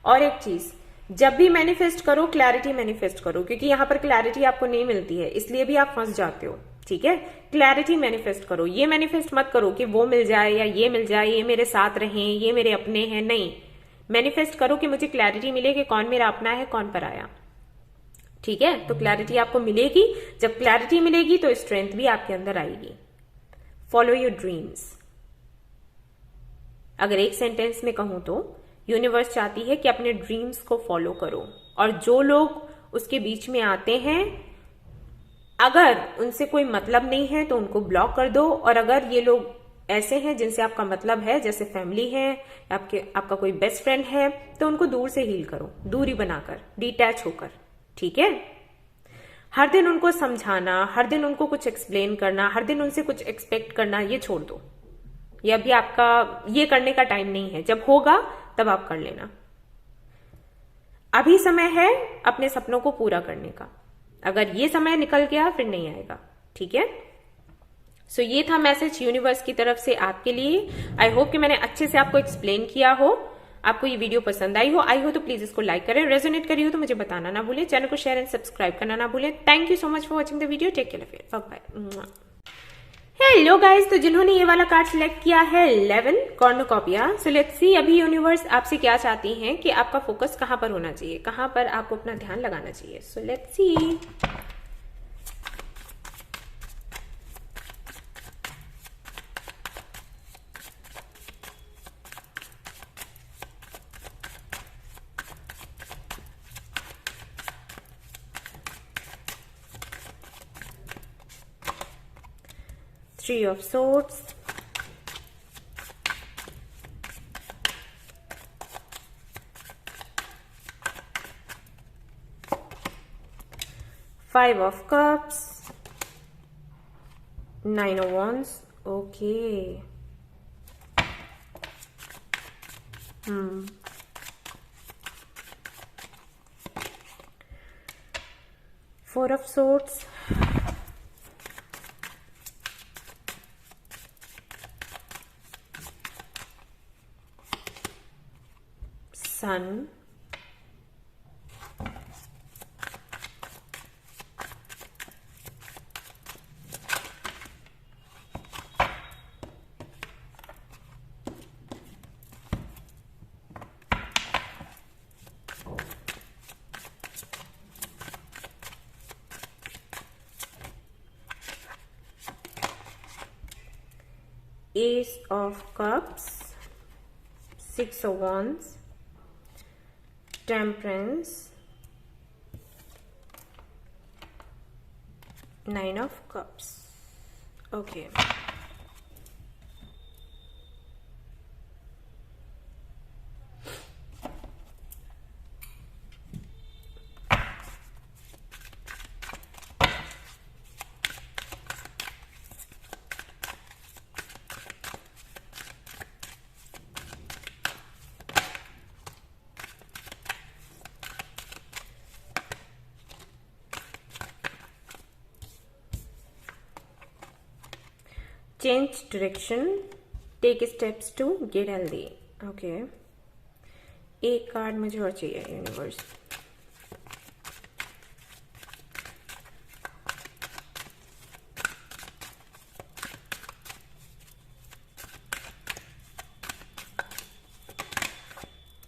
और एक चीज, जब भी मैनिफेस्ट करो क्लैरिटी मैनिफेस्ट करो, क्योंकि यहां पर क्लैरिटी आपको नहीं मिलती है, इसलिए भी आप फंस जाते हो। ठीक है, क्लैरिटी मैनिफेस्ट करो। ये मैनिफेस्ट मत करो कि वो मिल जाए या ये मिल जाए, ये मेरे साथ रहें, ये मेरे अपने हैं। नहीं, मैनिफेस्ट करो कि मुझे क्लैरिटी मिले कि कौन मेरा अपना है, कौन पराया। ठीक है, तो क्लैरिटी आपको मिलेगी। जब क्लैरिटी मिलेगी तो स्ट्रेंथ भी आपके अंदर आएगी। Follow your dreams. अगर एक सेंटेंस में कहूं तो यूनिवर्स चाहती है कि अपने ड्रीम्स को फॉलो करो, और जो लोग उसके बीच में आते हैं, अगर उनसे कोई मतलब नहीं है तो उनको ब्लॉक कर दो। और अगर ये लोग ऐसे हैं जिनसे आपका मतलब है, जैसे फैमिली है, आपका कोई बेस्ट फ्रेंड है, तो उनको दूर से हील करो, दूरी बनाकर, डिटैच होकर। ठीक है, हर दिन उनको समझाना, हर दिन उनको कुछ एक्सप्लेन करना, हर दिन उनसे कुछ एक्सपेक्ट करना, ये छोड़ दो। ये अभी आपका ये करने का टाइम नहीं है। जब होगा तब आप कर लेना। अभी समय है अपने सपनों को पूरा करने का। अगर ये समय निकल गया फिर नहीं आएगा। ठीक है, सो ये था मैसेज यूनिवर्स की तरफ से आपके लिए। आई होप कि मैंने अच्छे से आपको एक्सप्लेन किया हो, आपको ये वीडियो पसंद आई हो तो प्लीज इसको लाइक करें, रेजोनेट करी हो तो मुझे बताना ना भूलें, चैनल को शेयर एंड सब्सक्राइब करना ना भूलें। Thank you so much for watching the video. Take care, bye bye. Hello guys, तो जिन्होंने ये वाला कार्ड सिलेक्ट किया है 11 कॉर्नुकॉपिया, सो लेट्स सी अभी यूनिवर्स आपसे क्या चाहती हैं कि आपका फोकस कहां पर होना चाहिए, कहां पर आपको अपना ध्यान लगाना चाहिए। So let's see. Three of Swords, Five of Cups, Nine of Wands. Okay. Four of Swords, Sun, Ace of Cups, Six of Wands, Temperance, Nine of Cups. Okay. Change direction, take steps to get healthy. Okay. एक card मुझे और चाहिए universe.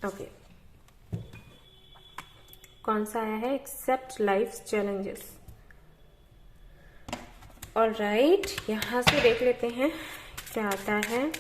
Okay, कौन सा आया है? Accept life challenges. Alright, यहां से देख लेते हैं क्या आता है।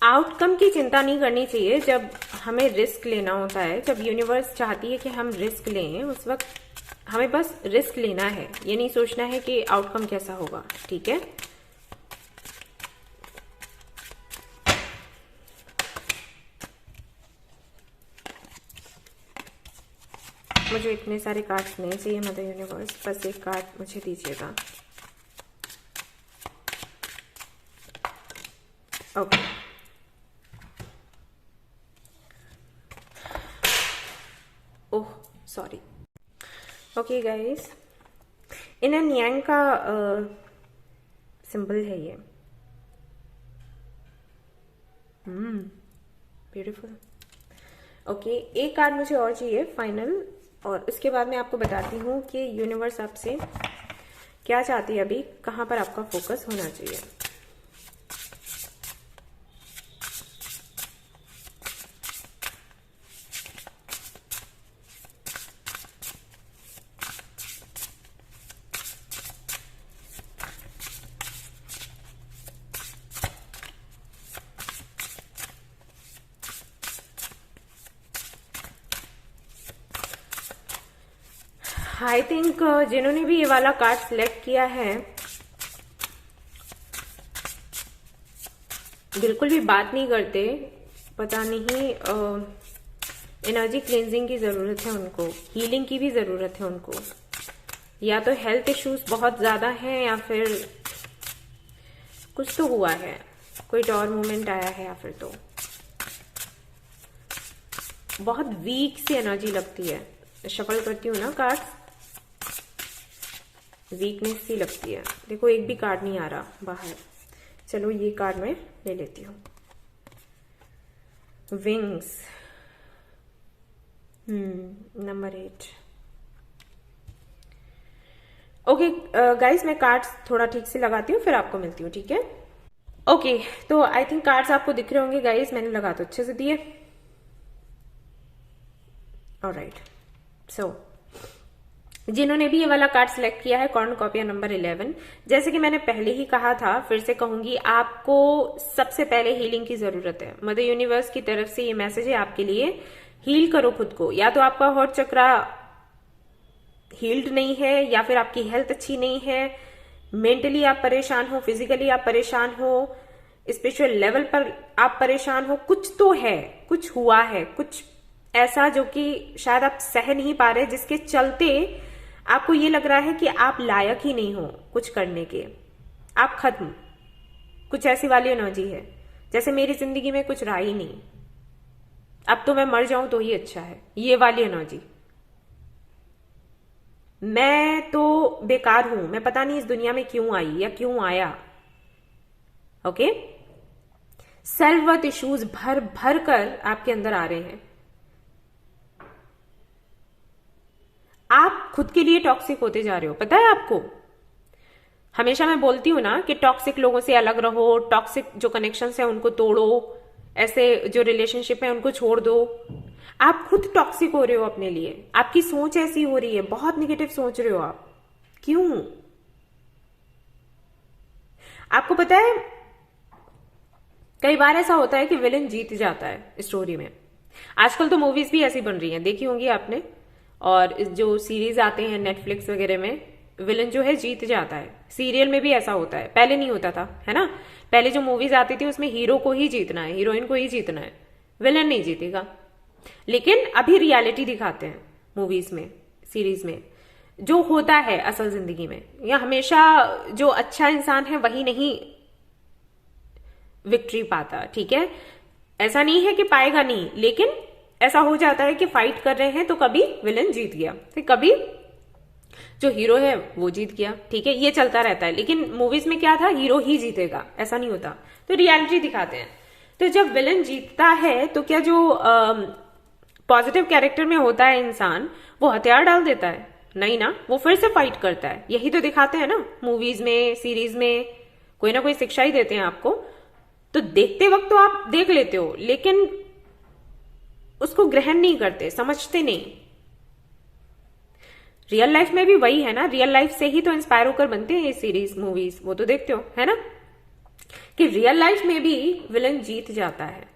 आउटकम की चिंता नहीं करनी चाहिए जब हमें रिस्क लेना होता है। जब यूनिवर्स चाहती है कि हम रिस्क लें, उस वक्त हमें बस रिस्क लेना है, ये नहीं सोचना है कि आउटकम कैसा होगा। ठीक है, मुझे इतने सारे कार्ड्स नहीं चाहिए मदर यूनिवर्स, बस एक कार्ड मुझे दीजिएगा। Okay, oh sorry. Okay guys, in and yang का सिंबल है ये। ब्यूटीफुल। ओके, एक कार्ड मुझे और चाहिए फाइनल, और उसके बाद मैं आपको बताती हूँ कि यूनिवर्स आपसे क्या चाहती है, अभी कहाँ पर आपका फोकस होना चाहिए। आई थिंक जिन्होंने भी ये वाला कार्ड सिलेक्ट किया है बिल्कुल भी बात नहीं करते, पता नहीं एनर्जी क्लेंजिंग की जरूरत है उनको, हीलिंग की भी जरूरत है उनको, या तो हेल्थ इश्यूज बहुत ज्यादा हैं या फिर कुछ तो हुआ है, कोई टॉर मूवमेंट आया है, या फिर तो बहुत वीक सी एनर्जी लगती है। शफल करती हूँ ना कार्ड्स, वीकनेस सी लगती है। देखो एक भी कार्ड नहीं आ रहा बाहर। चलो ये कार्ड मैं ले लेती हूँ, विंग्स, नंबर 8। ओके गाइस, मैं कार्ड्स थोड़ा ठीक से लगाती हूँ, फिर आपको मिलती हूँ, ठीक है? ओके, तो आई थिंक कार्ड्स आपको दिख रहे होंगे गाइस, मैंने लगा तो अच्छे से दिए। ऑलराइट, सो जिन्होंने भी ये वाला कार्ड सिलेक्ट किया है, कॉर्नुकॉपिया नंबर 11, जैसे कि मैंने पहले ही कहा था, फिर से कहूंगी, आपको सबसे पहले हीलिंग की जरूरत है। मदर यूनिवर्स की तरफ से ये मैसेज है आपके लिए, हील करो खुद को। या तो आपका हार्ट चक्रा हील्ड नहीं है, या फिर आपकी हेल्थ अच्छी नहीं है, मेंटली आप परेशान हो, फिजिकली आप परेशान हो, स्पिरिचुअल लेवल पर आप परेशान हो, कुछ तो है, कुछ हुआ है, कुछ ऐसा जो कि शायद आप सह नहीं पा रहे, जिसके चलते आपको ये लग रहा है कि आप लायक ही नहीं हो कुछ करने के, आप खत्म। कुछ ऐसी वाली एनर्जी है जैसे मेरी जिंदगी में कुछ रहा ही नहीं, अब तो मैं मर जाऊं तो ही अच्छा है, ये वाली एनर्जी। मैं तो बेकार हूं, मैं पता नहीं इस दुनिया में क्यों आई या क्यों आया। ओके, सेल्फ वर्थ इश्यूज भर भर कर आपके अंदर आ रहे हैं। आप खुद के लिए टॉक्सिक होते जा रहे हो, पता है आपको? हमेशा मैं बोलती हूं ना कि टॉक्सिक लोगों से अलग रहो, टॉक्सिक जो कनेक्शंस है उनको तोड़ो, ऐसे जो रिलेशनशिप है उनको छोड़ दो। आप खुद टॉक्सिक हो रहे हो अपने लिए, आपकी सोच ऐसी हो रही है, बहुत निगेटिव सोच रहे हो आप। क्यों? आपको पता है कई बार ऐसा होता है कि विलन जीत जाता है स्टोरी में। आजकल तो मूवीज भी ऐसी बन रही हैं, देखी होंगी आपने, और जो सीरीज आते हैं नेटफ्लिक्स वगैरह में, विलन जो है जीत जाता है। सीरियल में भी ऐसा होता है, पहले नहीं होता था, है ना? पहले जो मूवीज आती थी उसमें हीरो को ही जीतना है, हीरोइन को ही जीतना है, विलन नहीं जीतेगा। लेकिन अभी रियलिटी दिखाते हैं मूवीज में, सीरीज में, जो होता है असल जिंदगी में। या हमेशा जो अच्छा इंसान है वही नहीं विक्ट्री पाता, ठीक है? ऐसा नहीं है कि पाएगा नहीं, लेकिन ऐसा हो जाता है कि फाइट कर रहे हैं तो कभी विलन जीत गया, फिर कभी जो हीरो है वो जीत गया, ठीक है? ये चलता रहता है। लेकिन मूवीज में क्या था, हीरो ही जीतेगा, ऐसा नहीं होता। तो रियलिटी दिखाते हैं। तो जब विलन जीतता है तो क्या जो पॉजिटिव कैरेक्टर में होता है इंसान, वो हथियार डाल देता है? नहीं ना, वो फिर से फाइट करता है। यही तो दिखाते हैं ना मूवीज में, सीरीज में, कोई ना कोई शिक्षा ही देते हैं आपको। तो देखते वक्त तो आप देख लेते हो, लेकिन उसको ग्रहण नहीं करते, समझते नहीं। रियल लाइफ में भी वही है ना, रियल लाइफ से ही तो इंस्पायर होकर बनते हैं ये सीरीज, मूवीज, वो तो देखते हो, है ना? कि रियल लाइफ में भी विलन जीत जाता है,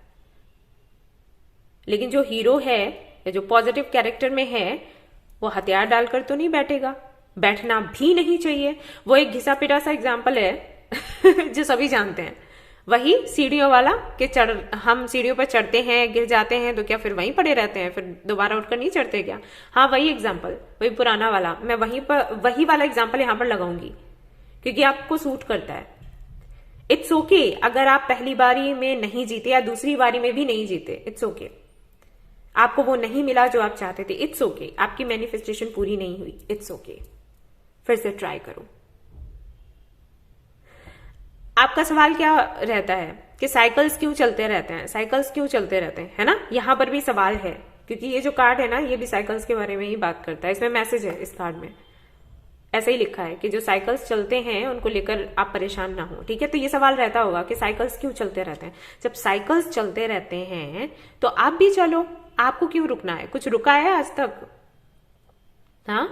लेकिन जो हीरो है या जो पॉजिटिव कैरेक्टर में है, वो हथियार डालकर तो नहीं बैठेगा, बैठना भी नहीं चाहिए। वो एक घिसा पिटा सा एग्जाम्पल है जो सभी जानते हैं। वही सीढ़ियों वाला कि हम सीढ़ियों पर चढ़ते हैं, गिर जाते हैं तो क्या फिर वहीं पड़े रहते हैं, फिर दोबारा उठकर नहीं चढ़ते क्या? हाँ, वही एग्जाम्पल, वही पुराना वाला, मैं वही वाला एग्जाम्पल यहां पर लगाऊंगी क्योंकि आपको सूट करता है। इट्स ओके अगर आप पहली बारी में नहीं जीते या दूसरी बारी में भी नहीं जीते, इट्स ओके। आपको वो नहीं मिला जो आप चाहते थे, इट्स ओके। आपकी मैनिफेस्टेशन पूरी नहीं हुई, इट्स ओके। फिर से ट्राई करो। आपका सवाल क्या रहता है कि साइकिल्स क्यों चलते रहते हैं, साइकिल्स क्यों चलते रहते हैं, है ना? यहां पर भी सवाल है क्योंकि ये जो कार्ड है ना, ये भी साइकिल्स के बारे में ही बात करता है। इसमें मैसेज है, इस कार्ड में ऐसा ही लिखा है कि जो साइकिल्स चलते हैं उनको लेकर आप परेशान ना हो, ठीक है? तो ये सवाल रहता होगा कि साइकिल्स क्यों चलते रहते हैं। जब साइकिल्स चलते रहते हैं तो आप भी चलो, आपको क्यों रुकना है? कुछ रुका है आज तक? हाँ,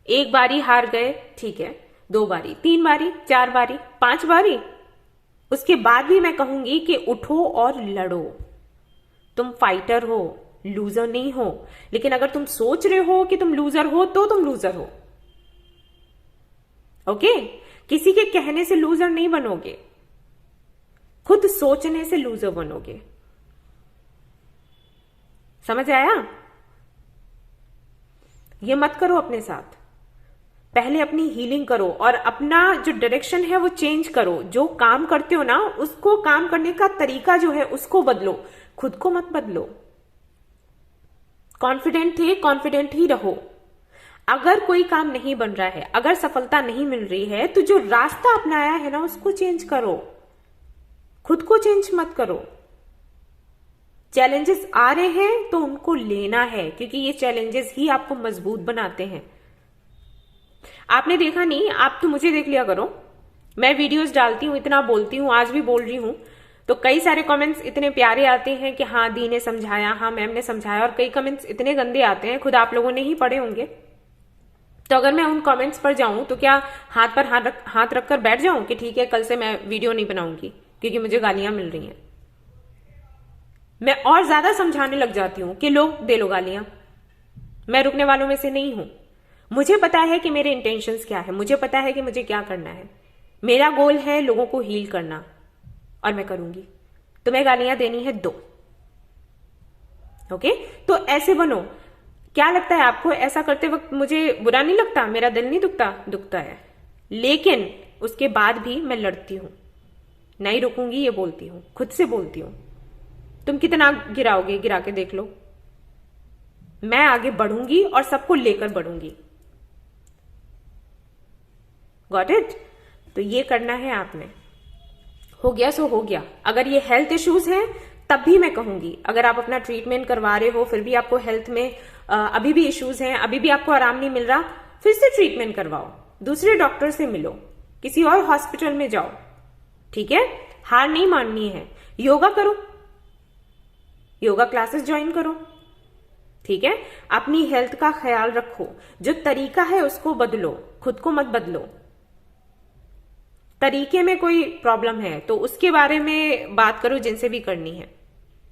एक बारी हार गए, ठीक है, 2 बारी, 3 बारी, 4 बारी, 5 बारी, उसके बाद भी मैं कहूंगी कि उठो और लड़ो। तुम फाइटर हो, लूजर नहीं हो। लेकिन अगर तुम सोच रहे हो कि तुम लूजर हो तो तुम लूजर हो, ओके? किसी के कहने से लूजर नहीं बनोगे, खुद सोचने से लूजर बनोगे। समझ आया? ये मत करो अपने साथ। पहले अपनी हीलिंग करो और अपना जो डायरेक्शन है वो चेंज करो। जो काम करते हो ना, उसको काम करने का तरीका जो है उसको बदलो, खुद को मत बदलो। कॉन्फिडेंट थे, कॉन्फिडेंट ही रहो। अगर कोई काम नहीं बन रहा है, अगर सफलता नहीं मिल रही है, तो जो रास्ता अपनाया है ना उसको चेंज करो, खुद को चेंज मत करो। चैलेंजेस आ रहे हैं तो उनको लेना है क्योंकि ये चैलेंजेस ही आपको मजबूत बनाते हैं। आपने देखा नहीं, आप तो मुझे देख लिया करो, मैं वीडियोस डालती हूं, इतना बोलती हूं, आज भी बोल रही हूं, तो कई सारे कमेंट्स इतने प्यारे आते हैं कि हाँ दी ने समझाया, हाँ मैम ने समझाया, और कई कमेंट्स इतने गंदे आते हैं, खुद आप लोगों ने ही पढ़े होंगे। तो अगर मैं उन कमेंट्स पर जाऊं तो क्या हाथ पर हाथ रखकर बैठ जाऊं कि ठीक है कल से मैं वीडियो नहीं बनाऊंगी क्योंकि मुझे गालियां मिल रही हैं? मैं और ज्यादा समझाने लग जाती हूं कि लो दे लो गालियां। मैं रुकने वालों में से नहीं हूं। मुझे पता है कि मेरे इंटेंशंस क्या है, मुझे पता है कि मुझे क्या करना है। मेरा गोल है लोगों को हील करना और मैं करूंगी। तुम्हें गालियां देनी है, दो। ओके? तो ऐसे बनो। क्या लगता है आपको ऐसा करते वक्त मुझे बुरा नहीं लगता, मेरा दिल नहीं दुखता? दुखता है, लेकिन उसके बाद भी मैं लड़ती हूं, नहीं रुकूंगी, ये बोलती हूं, खुद से बोलती हूं। तुम कितना गिराओगे, गिरा के देख लो। मैं आगे बढ़ूंगी और सबको लेकर बढ़ूंगी। Got it? तो ये करना है आपने। हो गया सो हो गया। अगर ये हेल्थ इश्यूज हैं तब भी मैं कहूंगी, अगर आप अपना ट्रीटमेंट करवा रहे हो फिर भी आपको हेल्थ में अभी भी इश्यूज हैं, अभी भी आपको आराम नहीं मिल रहा, फिर से ट्रीटमेंट करवाओ, दूसरे डॉक्टर से मिलो, किसी और हॉस्पिटल में जाओ, ठीक है? हार नहीं माननी है। योगा करो, योगा क्लासेस ज्वाइन करो, ठीक है? अपनी हेल्थ का ख्याल रखो, जो तरीका है उसको बदलो, खुद को मत बदलो। तरीके में कोई प्रॉब्लम है तो उसके बारे में बात करो जिनसे भी करनी है,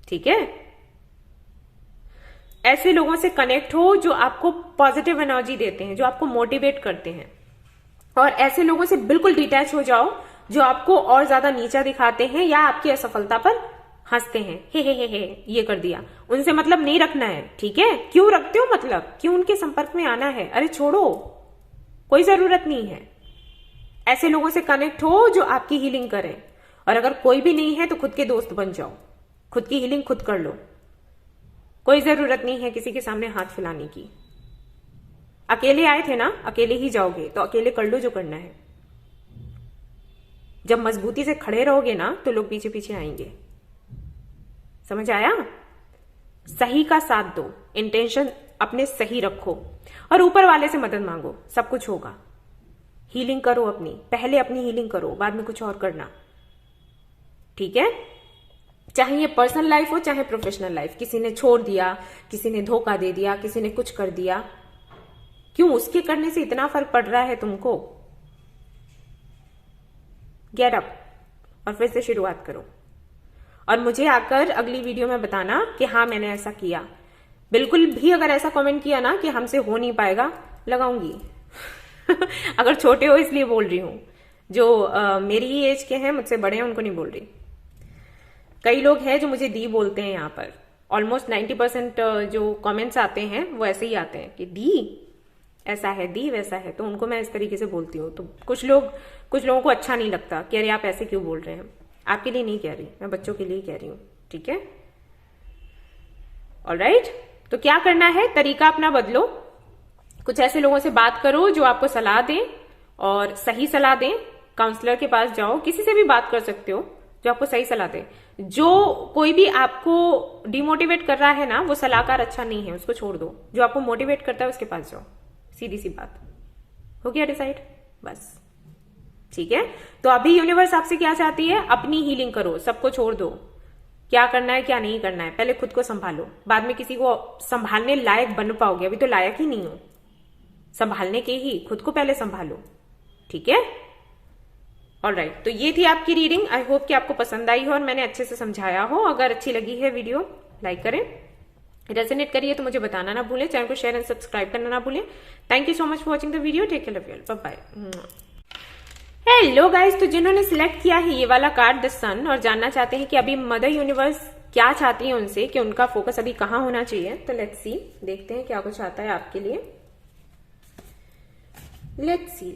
ठीक है? ऐसे लोगों से कनेक्ट हो जो आपको पॉजिटिव एनर्जी देते हैं, जो आपको मोटिवेट करते हैं, और ऐसे लोगों से बिल्कुल डिटैच हो जाओ जो आपको और ज्यादा नीचा दिखाते हैं या आपकी असफलता पर हंसते हैं। हे ये कर दिया, उनसे मतलब नहीं रखना है, ठीक है? क्यों रखते हो मतलब, क्यों उनके संपर्क में आना है? अरे छोड़ो, कोई जरूरत नहीं है। ऐसे लोगों से कनेक्ट हो जो आपकी हीलिंग करें, और अगर कोई भी नहीं है तो खुद के दोस्त बन जाओ, खुद की हीलिंग खुद कर लो। कोई जरूरत नहीं है किसी के सामने हाथ फैलाने की। अकेले आए थे ना, अकेले ही जाओगे, तो अकेले कर लो जो करना है। जब मजबूती से खड़े रहोगे ना तो लोग पीछे पीछे आएंगे। समझ आया? सही का साथ दो, इंटेंशन अपने सही रखो और ऊपर वाले से मदद मांगो, सब कुछ होगा। हीलिंग करो अपनी, पहले अपनी हीलिंग करो, बाद में कुछ और करना, ठीक है? चाहे ये पर्सनल लाइफ हो चाहे प्रोफेशनल लाइफ। किसी ने छोड़ दिया, किसी ने धोखा दे दिया, किसी ने कुछ कर दिया, क्यों उसके करने से इतना फर्क पड़ रहा है तुमको? गेट अप और फिर से शुरुआत करो, और मुझे आकर अगली वीडियो में बताना कि हाँ मैंने ऐसा किया। बिल्कुल भी अगर ऐसा कमेंट किया ना कि हमसे हो नहीं पाएगा, लगाऊंगी। अगर छोटे हो इसलिए बोल रही हूं, जो मेरी ही एज के हैं, मुझसे बड़े हैं, उनको नहीं बोल रही। कई लोग हैं जो मुझे दी बोलते हैं यहाँ पर। ऑलमोस्ट 90% जो कमेंट्स आते हैं वो ऐसे ही आते हैं कि दी ऐसा है, दी वैसा है, तो उनको मैं इस तरीके से बोलती हूँ। तो कुछ लोगों को अच्छा नहीं लगता कि अरे आप ऐसे क्यों बोल रहे हैं। आपके लिए नहीं कह रही, मैं बच्चों के लिए कह रही हूँ, ठीक है। ऑलराइट, तो क्या करना है, तरीका अपना बदलो। कुछ ऐसे लोगों से बात करो जो आपको सलाह दें और सही सलाह दें। काउंसलर के पास जाओ, किसी से भी बात कर सकते हो जो आपको सही सलाह दे। जो कोई भी आपको डिमोटिवेट कर रहा है ना, वो सलाहकार अच्छा नहीं है, उसको छोड़ दो। जो आपको मोटिवेट करता है उसके पास जाओ। सीधी सी बात, हो गया डिसाइड, बस, ठीक है। तो अभी यूनिवर्स आपसे क्या चाहती है, अपनी हीलिंग करो, सबको छोड़ दो। क्या करना है क्या नहीं करना है, पहले खुद को संभालो, बाद में किसी को संभालने लायक बन पाओगे। अभी तो लायक ही नहीं हो संभालने के ही, खुद को पहले संभालो, ठीक है। ऑलराइट, तो ये थी आपकी रीडिंग। आई होप कि आपको पसंद आई हो और मैंने अच्छे से समझाया हो। अगर अच्छी लगी है वीडियो, लाइक करें, रेजोनेट करिए तो मुझे बताना ना भूलें, चैनल को शेयर एंड सब्सक्राइब करना ना भूलें। Thank you so much for watching the video, take care, love you all, bye bye. Hello guys, तो जिन्होंने सिलेक्ट किया है ये वाला कार्ड द सन और जानना चाहते हैं कि अभी मदर यूनिवर्स क्या चाहती है उनसे, कि उनका फोकस अभी कहाँ होना चाहिए, तो लेट्स सी, देखते हैं क्या कुछ आता है आपके लिए। Let's see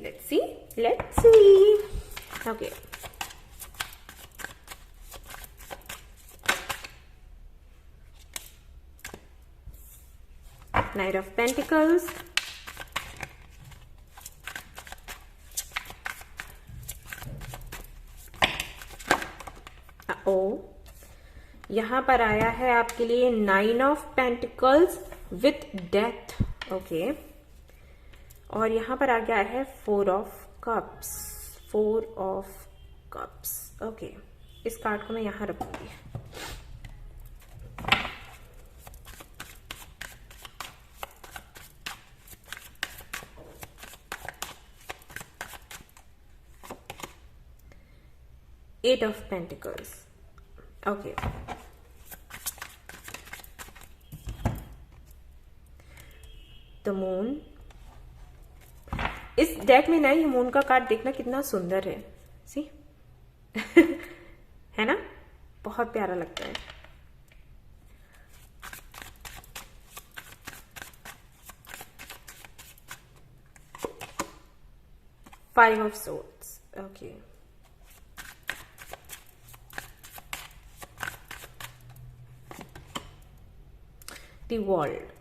okay. Knight of Pentacles, यहां पर आया है आपके लिए 9 of pentacles with death, okay. और यहां पर आ गया है 4 ऑफ कप्स, ओके। इस कार्ड को मैं यहां रखूंगी। Eight of Pentacles, okay. The moon, इस डेक में ना ये मून का कार्ड देखना कितना सुंदर है, सी है ना, बहुत प्यारा लगता है। Five of Swords, okay. The World,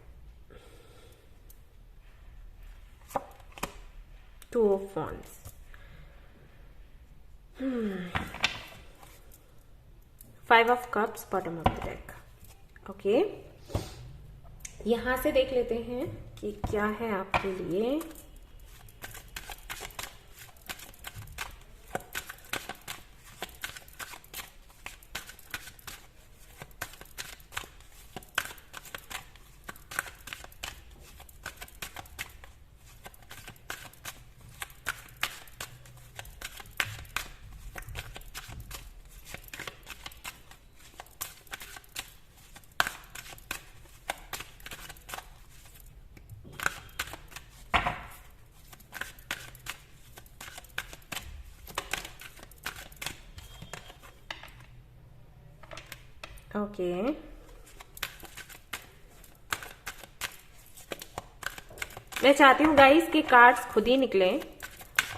Two of Wands, Five of Cups, bottom of the deck, okay. यहां से देख लेते हैं कि क्या है आपके लिए। ओके, मैं चाहती हूँ गाइस कि कार्ड्स खुद ही निकलें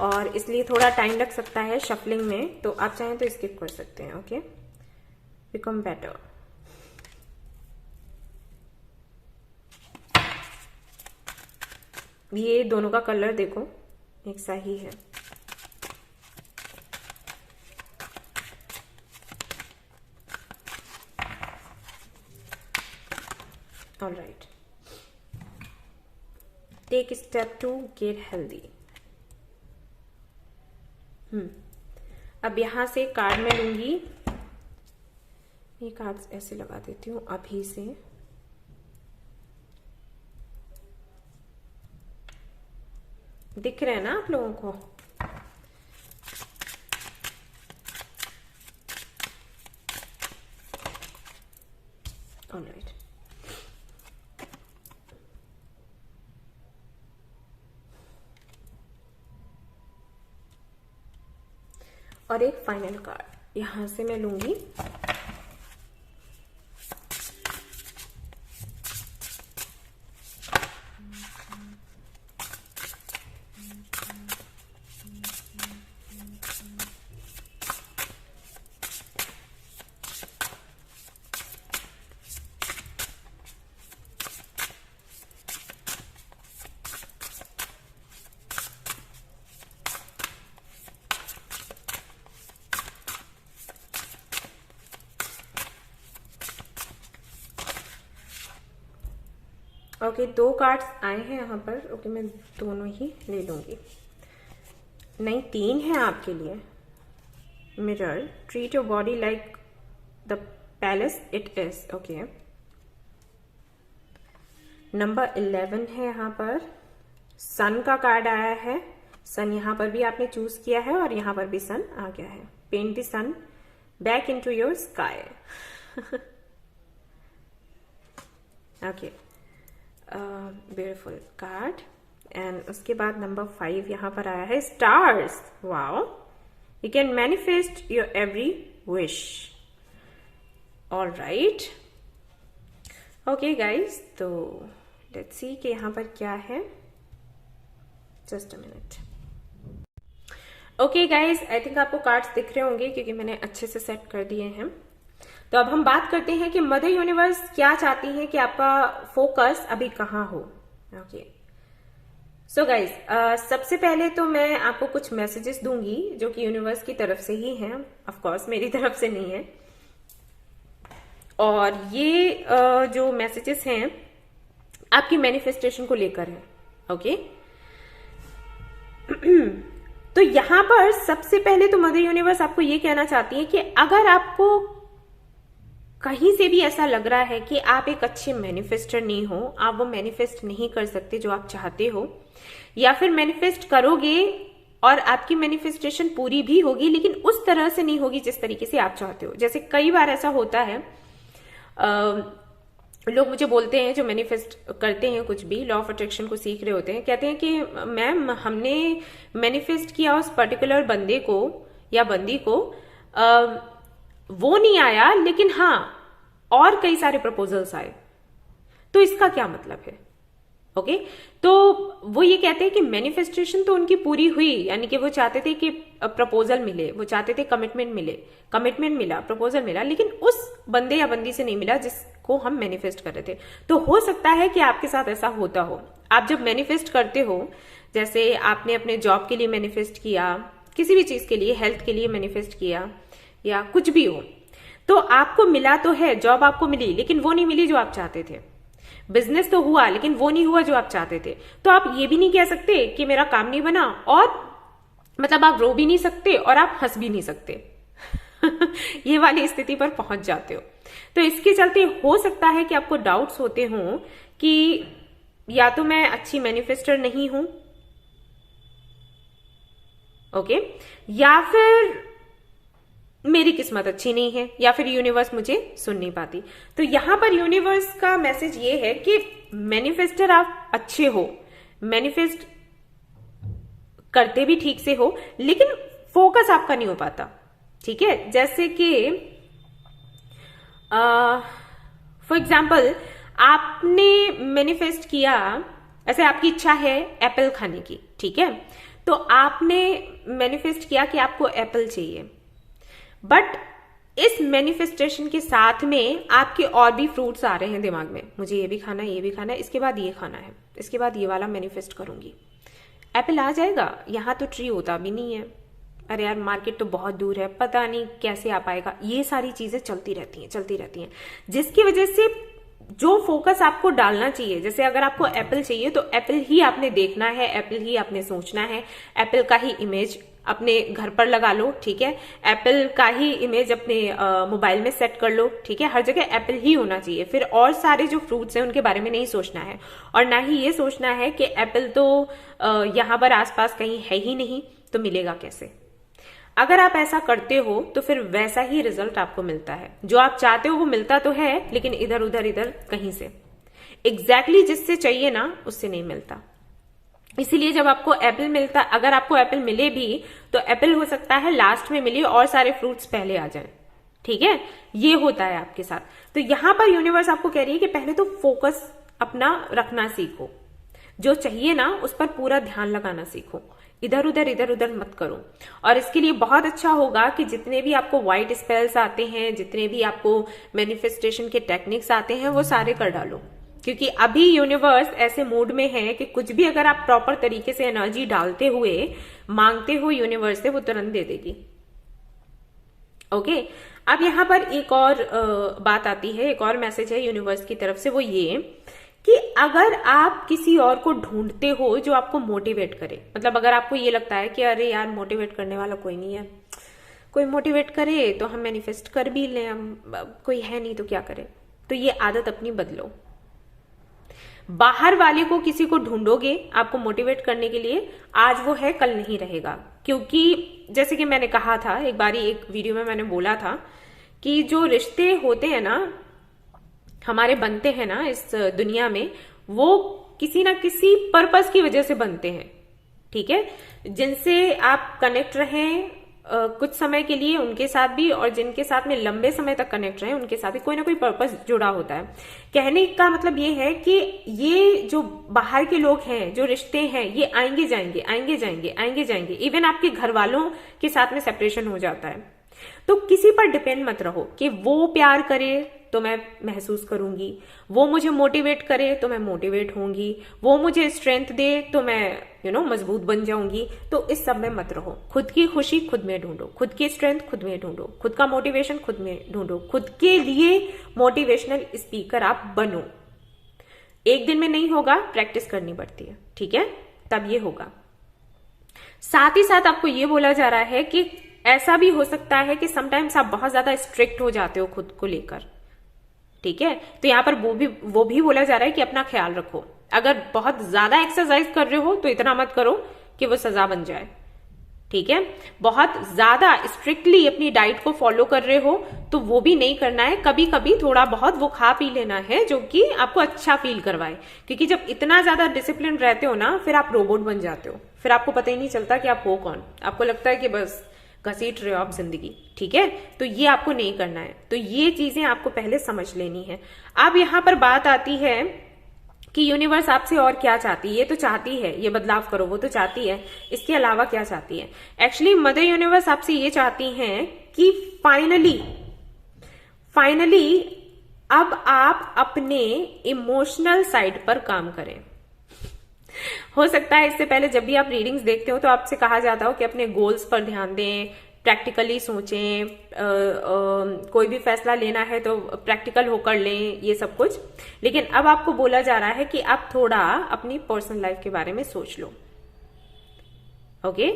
और इसलिए थोड़ा टाइम लग सकता है शफलिंग में, तो आप चाहें तो स्किप कर सकते हैं, ओके। बिकम बेटर, ये दोनों का कलर देखो एक सा ही है। All right. Take a step to get healthy. अब यहां से कार्ड में लूंगी, ये कार्ड्स ऐसे लगा देती हूँ अभी से। दिख रहे हैं ना आप लोगों को? All right. और एक फाइनल कार्ड यहां से मैं लूंगी ओके, 2 कार्ड्स आए हैं यहाँ पर। ओके, मैं दोनों ही ले लूंगी। नहीं, 3 है आपके लिए। Mirror, treat your body like the palace it is. Okay, number 11 है यहाँ पर। सन का कार्ड आया है। सन यहाँ पर भी आपने चूज किया है और यहाँ पर भी सन आ गया है। Paint the sun back into your sky. Okay, beautiful card. And उसके बाद नंबर 5 यहाँ पर आया है, stars. Wow, you can manifest your every wish. All right, okay guys, तो लेट्स सी कि यहाँ पर क्या है। Just a minute. Okay guys, I think आपको कार्ड्स दिख रहे होंगे क्योंकि मैंने अच्छे से सेट कर दिए हैं। तो अब हम बात करते हैं कि मदर यूनिवर्स क्या चाहती है कि आपका फोकस अभी कहाँ हो। ओके, सो गाइज, सबसे पहले तो मैं आपको कुछ मैसेजेस दूंगी जो कि यूनिवर्स की तरफ से ही हैं, ऑफ कोर्स मेरी तरफ से नहीं है। और ये जो मैसेजेस हैं आपकी मैनिफेस्टेशन को लेकर है। ओके, तो यहां पर सबसे पहले तो मदर यूनिवर्स आपको ये कहना चाहती है कि अगर आपको कहीं से भी ऐसा लग रहा है कि आप एक अच्छे मैनिफेस्टर नहीं हो, आप वो मैनिफेस्ट नहीं कर सकते जो आप चाहते हो, या फिर मैनिफेस्ट करोगे और आपकी मैनिफेस्टेशन पूरी भी होगी लेकिन उस तरह से नहीं होगी जिस तरीके से आप चाहते हो। जैसे कई बार ऐसा होता है, लोग मुझे बोलते हैं जो मैनिफेस्ट करते हैं, कुछ भी लॉ ऑफ अट्रैक्शन को सीख रहे होते हैं, कहते हैं कि मैम हमने मैनिफेस्ट किया उस पर्टिकुलर बंदे को या बंदी को, वो नहीं आया लेकिन हाँ और कई सारे प्रपोजल्स आए, तो इसका क्या मतलब है। ओके, तो वो ये कहते हैं कि मैनिफेस्टेशन तो उनकी पूरी हुई, यानी कि वो चाहते थे कि प्रपोजल मिले, वो चाहते थे कमिटमेंट मिले, कमिटमेंट मिला, प्रपोजल मिला, लेकिन उस बंदे या बंदी से नहीं मिला जिसको हम मैनिफेस्ट कर रहे थे। तो हो सकता है कि आपके साथ ऐसा होता हो। आप जब मैनिफेस्ट करते हो, जैसे आपने अपने जॉब के लिए मैनिफेस्ट किया, किसी भी चीज के लिए, हेल्थ के लिए मैनिफेस्ट किया या कुछ भी हो, तो आपको मिला तो है, जॉब आपको मिली लेकिन वो नहीं मिली जो आप चाहते थे। बिजनेस तो हुआ लेकिन वो नहीं हुआ जो आप चाहते थे। तो आप ये भी नहीं कह सकते कि मेरा काम नहीं बना, और मतलब आप रो भी नहीं सकते और आप हंस भी नहीं सकते। ये वाली स्थिति पर पहुंच जाते हो। तो इसके चलते हो सकता है कि आपको डाउट्स होते हों कि या तो मैं अच्छी मैनिफेस्टर नहीं हूं, ओके, या फिर मेरी किस्मत अच्छी नहीं है, या फिर यूनिवर्स मुझे सुन नहीं पाती। तो यहां पर यूनिवर्स का मैसेज ये है कि मैनिफेस्टर आप अच्छे हो, मैनिफेस्ट करते भी ठीक से हो, लेकिन फोकस आपका नहीं हो पाता। ठीक है, जैसे कि फॉर एग्जाम्पल आपने मैनिफेस्ट किया, ऐसे आपकी इच्छा है एप्पल खाने की, ठीक है, तो आपने मैनिफेस्ट किया कि आपको एप्पल चाहिए, बट इस मैनिफेस्टेशन के साथ में आपके और भी फ्रूट्स आ रहे हैं दिमाग में, मुझे ये भी खाना है, ये भी खाना है, इसके बाद ये खाना है, इसके बाद ये वाला मैनिफेस्ट करूंगी। एप्पल आ जाएगा, यहाँ तो ट्री होता भी नहीं है, अरे यार मार्केट तो बहुत दूर है, पता नहीं कैसे आ पाएगा। ये सारी चीजें चलती रहती हैं, जिसकी वजह से जो फोकस आपको डालना चाहिए, जैसे अगर आपको एप्पल चाहिए तो एप्पल ही आपने देखना है, एप्पल ही आपने सोचना है, एप्पल का ही इमेज अपने घर पर लगा लो, ठीक है, एप्पल का ही इमेज अपने मोबाइल में सेट कर लो, ठीक है, हर जगह एप्पल ही होना चाहिए। फिर और सारे जो फ्रूट्स हैं उनके बारे में नहीं सोचना है, और ना ही ये सोचना है कि एप्पल तो यहाँ पर आसपास कहीं है ही नहीं, तो मिलेगा कैसे। अगर आप ऐसा करते हो तो फिर वैसा ही रिजल्ट आपको मिलता है, जो आप चाहते हो वो मिलता तो है लेकिन इधर उधर कहीं से, एग्जैक्टली जिससे चाहिए ना उससे नहीं मिलता। इसीलिए जब आपको एप्पल मिलता, अगर आपको एप्पल मिले भी तो एप्पल हो सकता है लास्ट में मिले और सारे फ्रूट्स पहले आ जाए, ठीक है, ये होता है आपके साथ। तो यहां पर यूनिवर्स आपको कह रही है कि पहले तो फोकस अपना रखना सीखो, जो चाहिए ना उस पर पूरा ध्यान लगाना सीखो, इधर उधर मत करो। और इसके लिए बहुत अच्छा होगा कि जितने भी आपको व्हाइट स्पेल्स आते हैं, जितने भी आपको मैनिफेस्टेशन के टेक्निक्स आते हैं, वो सारे कर डालो, क्योंकि अभी यूनिवर्स ऐसे मूड में है कि कुछ भी अगर आप प्रॉपर तरीके से एनर्जी डालते हुए मांगते हो यूनिवर्स से, वो तुरंत दे देगी। ओके, अब यहां पर एक और बात आती है, एक और मैसेज है यूनिवर्स की तरफ से, वो ये कि अगर आप किसी और को ढूंढते हो जो आपको मोटिवेट करे, मतलब अगर आपको ये लगता है कि अरे यार मोटिवेट करने वाला कोई नहीं है, कोई मोटिवेट करे तो हम मैनिफेस्ट कर भी लें, हम कोई है नहीं तो क्या करें, तो ये आदत अपनी बदलो। बाहर वाले को किसी को ढूंढोगे आपको मोटिवेट करने के लिए, आज वो है कल नहीं रहेगा। क्योंकि जैसे कि मैंने कहा था एक बारी, एक वीडियो में मैंने बोला था कि जो रिश्ते होते हैं ना, हमारे बनते हैं ना इस दुनिया में, वो किसी ना किसी पर्पस की वजह से बनते हैं, ठीक है। जिनसे आप कनेक्ट रहें कुछ समय के लिए उनके साथ भी, और जिनके साथ में लंबे समय तक कनेक्ट रहे उनके साथ भी कोई ना कोई पर्पस जुड़ा होता है। कहने का मतलब ये है कि ये जो बाहर के लोग हैं, जो रिश्ते हैं, ये आएंगे जाएंगे, आएंगे जाएंगे, आएंगे जाएंगे। इवन आपके घर वालों के साथ में सेपरेशन हो जाता है। तो किसी पर डिपेंड मत रहो कि वो प्यार करे तो मैं महसूस करूंगी, वो मुझे मोटिवेट करे तो मैं मोटिवेट होंगी, वो मुझे स्ट्रेंथ दे तो मैं मजबूत बन जाऊंगी। तो इस सब में मत रहो। खुद की खुशी खुद में ढूंढो, खुद की स्ट्रेंथ खुद में ढूंढो, खुद का मोटिवेशन खुद में ढूंढो, खुद के लिए मोटिवेशनल स्पीकर आप बनो। एक दिन में नहीं होगा, प्रैक्टिस करनी पड़ती है, ठीक है, तब ये होगा। साथ ही साथ आपको ये बोला जा रहा है कि ऐसा भी हो सकता है कि समटाइम्स आप बहुत ज्यादा स्ट्रिक्ट हो जाते हो खुद को लेकर, ठीक है। तो यहां पर वो भी बोला जा रहा है कि अपना ख्याल रखो। अगर बहुत ज्यादा एक्सरसाइज कर रहे हो तो इतना मत करो कि वो सजा बन जाए, ठीक है। बहुत ज्यादा स्ट्रिक्टली अपनी डाइट को फॉलो कर रहे हो तो वो भी नहीं करना है। कभी कभी थोड़ा बहुत वो खा पी लेना है जो कि आपको अच्छा फील करवाए, क्योंकि जब इतना ज्यादा डिसिप्लिन रहते हो ना, फिर आप रोबोट बन जाते हो। फिर आपको पता ही नहीं चलता कि आप हो कौन। आपको लगता है कि बस घसीट रहे हो आप जिंदगी, ठीक है। तो ये आपको नहीं करना है। तो ये चीजें आपको पहले समझ लेनी है। अब यहां पर बात आती है कि यूनिवर्स आपसे और क्या चाहती है। ये तो चाहती है ये बदलाव करो, वो तो चाहती है, इसके अलावा क्या चाहती है? एक्चुअली मदर यूनिवर्स आपसे ये चाहती हैं कि फाइनली अब आप अपने इमोशनल साइड पर काम करें। हो सकता है इससे पहले जब भी आप रीडिंग्स देखते हो तो आपसे कहा जाता हो कि अपने गोल्स पर ध्यान दें, प्रैक्टिकली सोचें, कोई भी फैसला लेना है तो प्रैक्टिकल होकर लें, ये सब कुछ। लेकिन अब आपको बोला जा रहा है कि आप थोड़ा अपनी पर्सनल लाइफ के बारे में सोच लो, ओके।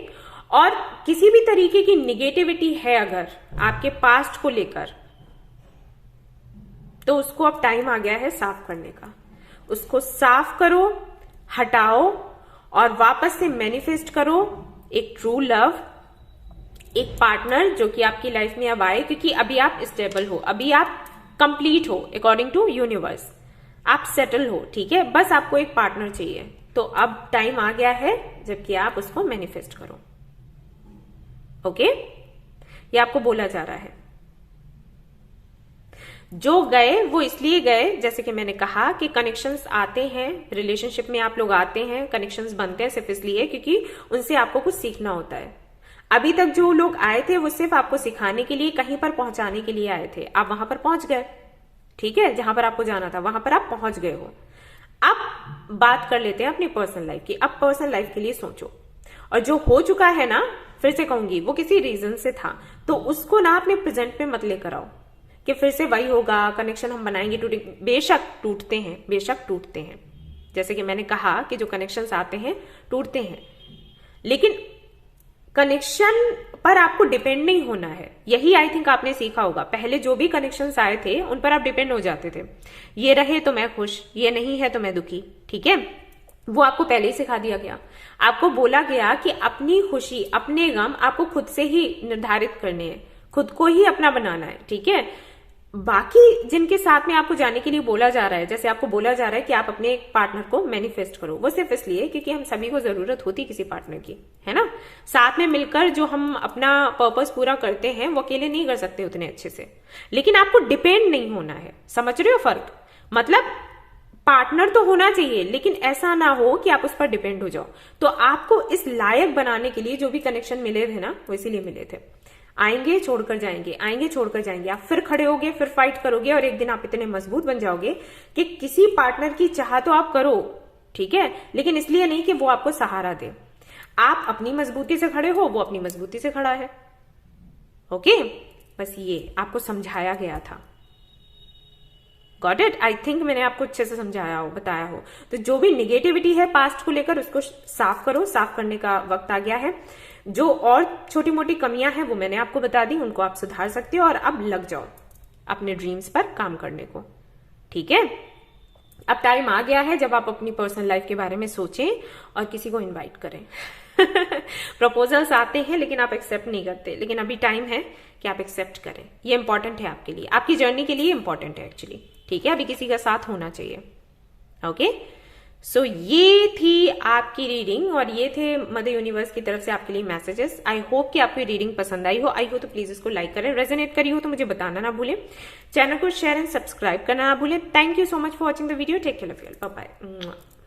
और किसी भी तरीके की निगेटिविटी है अगर आपके पास्ट को लेकर, तो उसको अब टाइम आ गया है साफ करने का। उसको साफ करो, हटाओ और वापस से मैनिफेस्ट करो एक ट्रू लव, एक पार्टनर जो कि आपकी लाइफ में अब आए। क्योंकि अभी आप स्टेबल हो, अभी आप कंप्लीट हो अकॉर्डिंग टू यूनिवर्स, आप सेटल हो, ठीक है। बस आपको एक पार्टनर चाहिए। तो अब टाइम आ गया है जबकि आप उसको मैनिफेस्ट करो, ओके। ये आपको बोला जा रहा है। जो गए वो इसलिए गए, जैसे कि मैंने कहा कि कनेक्शंस आते हैं, रिलेशनशिप में आप लोग आते हैं, कनेक्शंस बनते हैं सिर्फ इसलिए क्योंकि उनसे आपको कुछ सीखना होता है। अभी तक जो लोग आए थे वो सिर्फ आपको सिखाने के लिए, कहीं पर पहुंचाने के लिए आए थे। आप वहां पर पहुंच गए, ठीक है, जहां पर आपको जाना था वहां पर आप पहुंच गए हो। अब बात कर लेते हैं अपनी पर्सनल लाइफ की। अब पर्सनल लाइफ के लिए सोचो, और जो हो चुका है ना, फिर से कहूंगी, वो किसी रीजन से था तो उसको ना अपने प्रेजेंट में मत लेकर आओ कि फिर से वही होगा, कनेक्शन हम बनाएंगे, टूटेंगे। बेशक टूटते हैं, बेशक टूटते हैं। जैसे कि मैंने कहा कि जो कनेक्शंस आते हैं टूटते हैं, लेकिन कनेक्शन पर आपको डिपेंड नहीं होना है। यही आई थिंक आपने सीखा होगा। पहले जो भी कनेक्शंस आए थे उन पर आप डिपेंड हो जाते थे। ये रहे तो मैं खुश, ये नहीं है तो मैं दुखी, ठीक है। वो आपको पहले ही सिखा दिया गया। आपको बोला गया कि अपनी खुशी, अपने गम आपको खुद से ही निर्धारित करने हैं, खुद को ही अपना बनाना है, ठीक है। बाकी जिनके साथ में आपको जाने के लिए बोला जा रहा है, जैसे आपको बोला जा रहा है कि आप अपने पार्टनर को मैनिफेस्ट करो, वो सिर्फ इसलिए क्योंकि हम सभी को जरूरत होती किसी पार्टनर की, है ना। साथ में मिलकर जो हम अपना पर्पस पूरा करते हैं वो अकेले नहीं कर सकते उतने अच्छे से। लेकिन आपको डिपेंड नहीं होना है, समझ रहे हो फर्क? मतलब पार्टनर तो होना चाहिए, लेकिन ऐसा ना हो कि आप उस पर डिपेंड हो जाओ। तो आपको इस लायक बनाने के लिए जो भी कनेक्शन मिले थे ना, वो इसीलिए मिले थे। आएंगे छोड़कर जाएंगे, आएंगे छोड़कर जाएंगे, आप फिर खड़े होगे, फिर फाइट करोगे, और एक दिन आप इतने मजबूत बन जाओगे कि किसी पार्टनर की चाह तो आप करो, ठीक है, लेकिन इसलिए नहीं कि वो आपको सहारा दे। आप अपनी मजबूती से खड़े हो, वो अपनी मजबूती से खड़ा है, ओके। बस ये आपको समझाया गया था। Got it? आई थिंक मैंने आपको अच्छे से समझाया हो, बताया हो। तो जो भी निगेटिविटी है पास्ट को लेकर, उसको साफ करो। साफ करने का वक्त आ गया है। जो और छोटी मोटी कमियां हैं वो मैंने आपको बता दी, उनको आप सुधार सकते हो। और अब लग जाओ अपने ड्रीम्स पर काम करने को, ठीक है? अब टाइम आ गया है जब आप अपनी पर्सनल लाइफ के बारे में सोचें और किसी को इनवाइट करें। प्रपोजल्स आते हैं लेकिन आप एक्सेप्ट नहीं करते, लेकिन अभी टाइम है कि आप एक्सेप्ट करें। ये इंपॉर्टेंट है आपके लिए, आपकी जर्नी के लिए इंपॉर्टेंट है एक्चुअली, ठीक है? अभी किसी का साथ होना चाहिए। ओके, सो ये थी आपकी रीडिंग और ये थे मदर यूनिवर्स की तरफ से आपके लिए मैसेजेस। आई होप कि आपको ये रीडिंग पसंद आई हो तो प्लीज इसको लाइक करें। रेजोनेट करी हो तो मुझे बताना ना भूलें। चैनल को शेयर एंड सब्सक्राइब करना ना भूलें। Thank you so much for watching the video. Take care of yourself. Bye bye.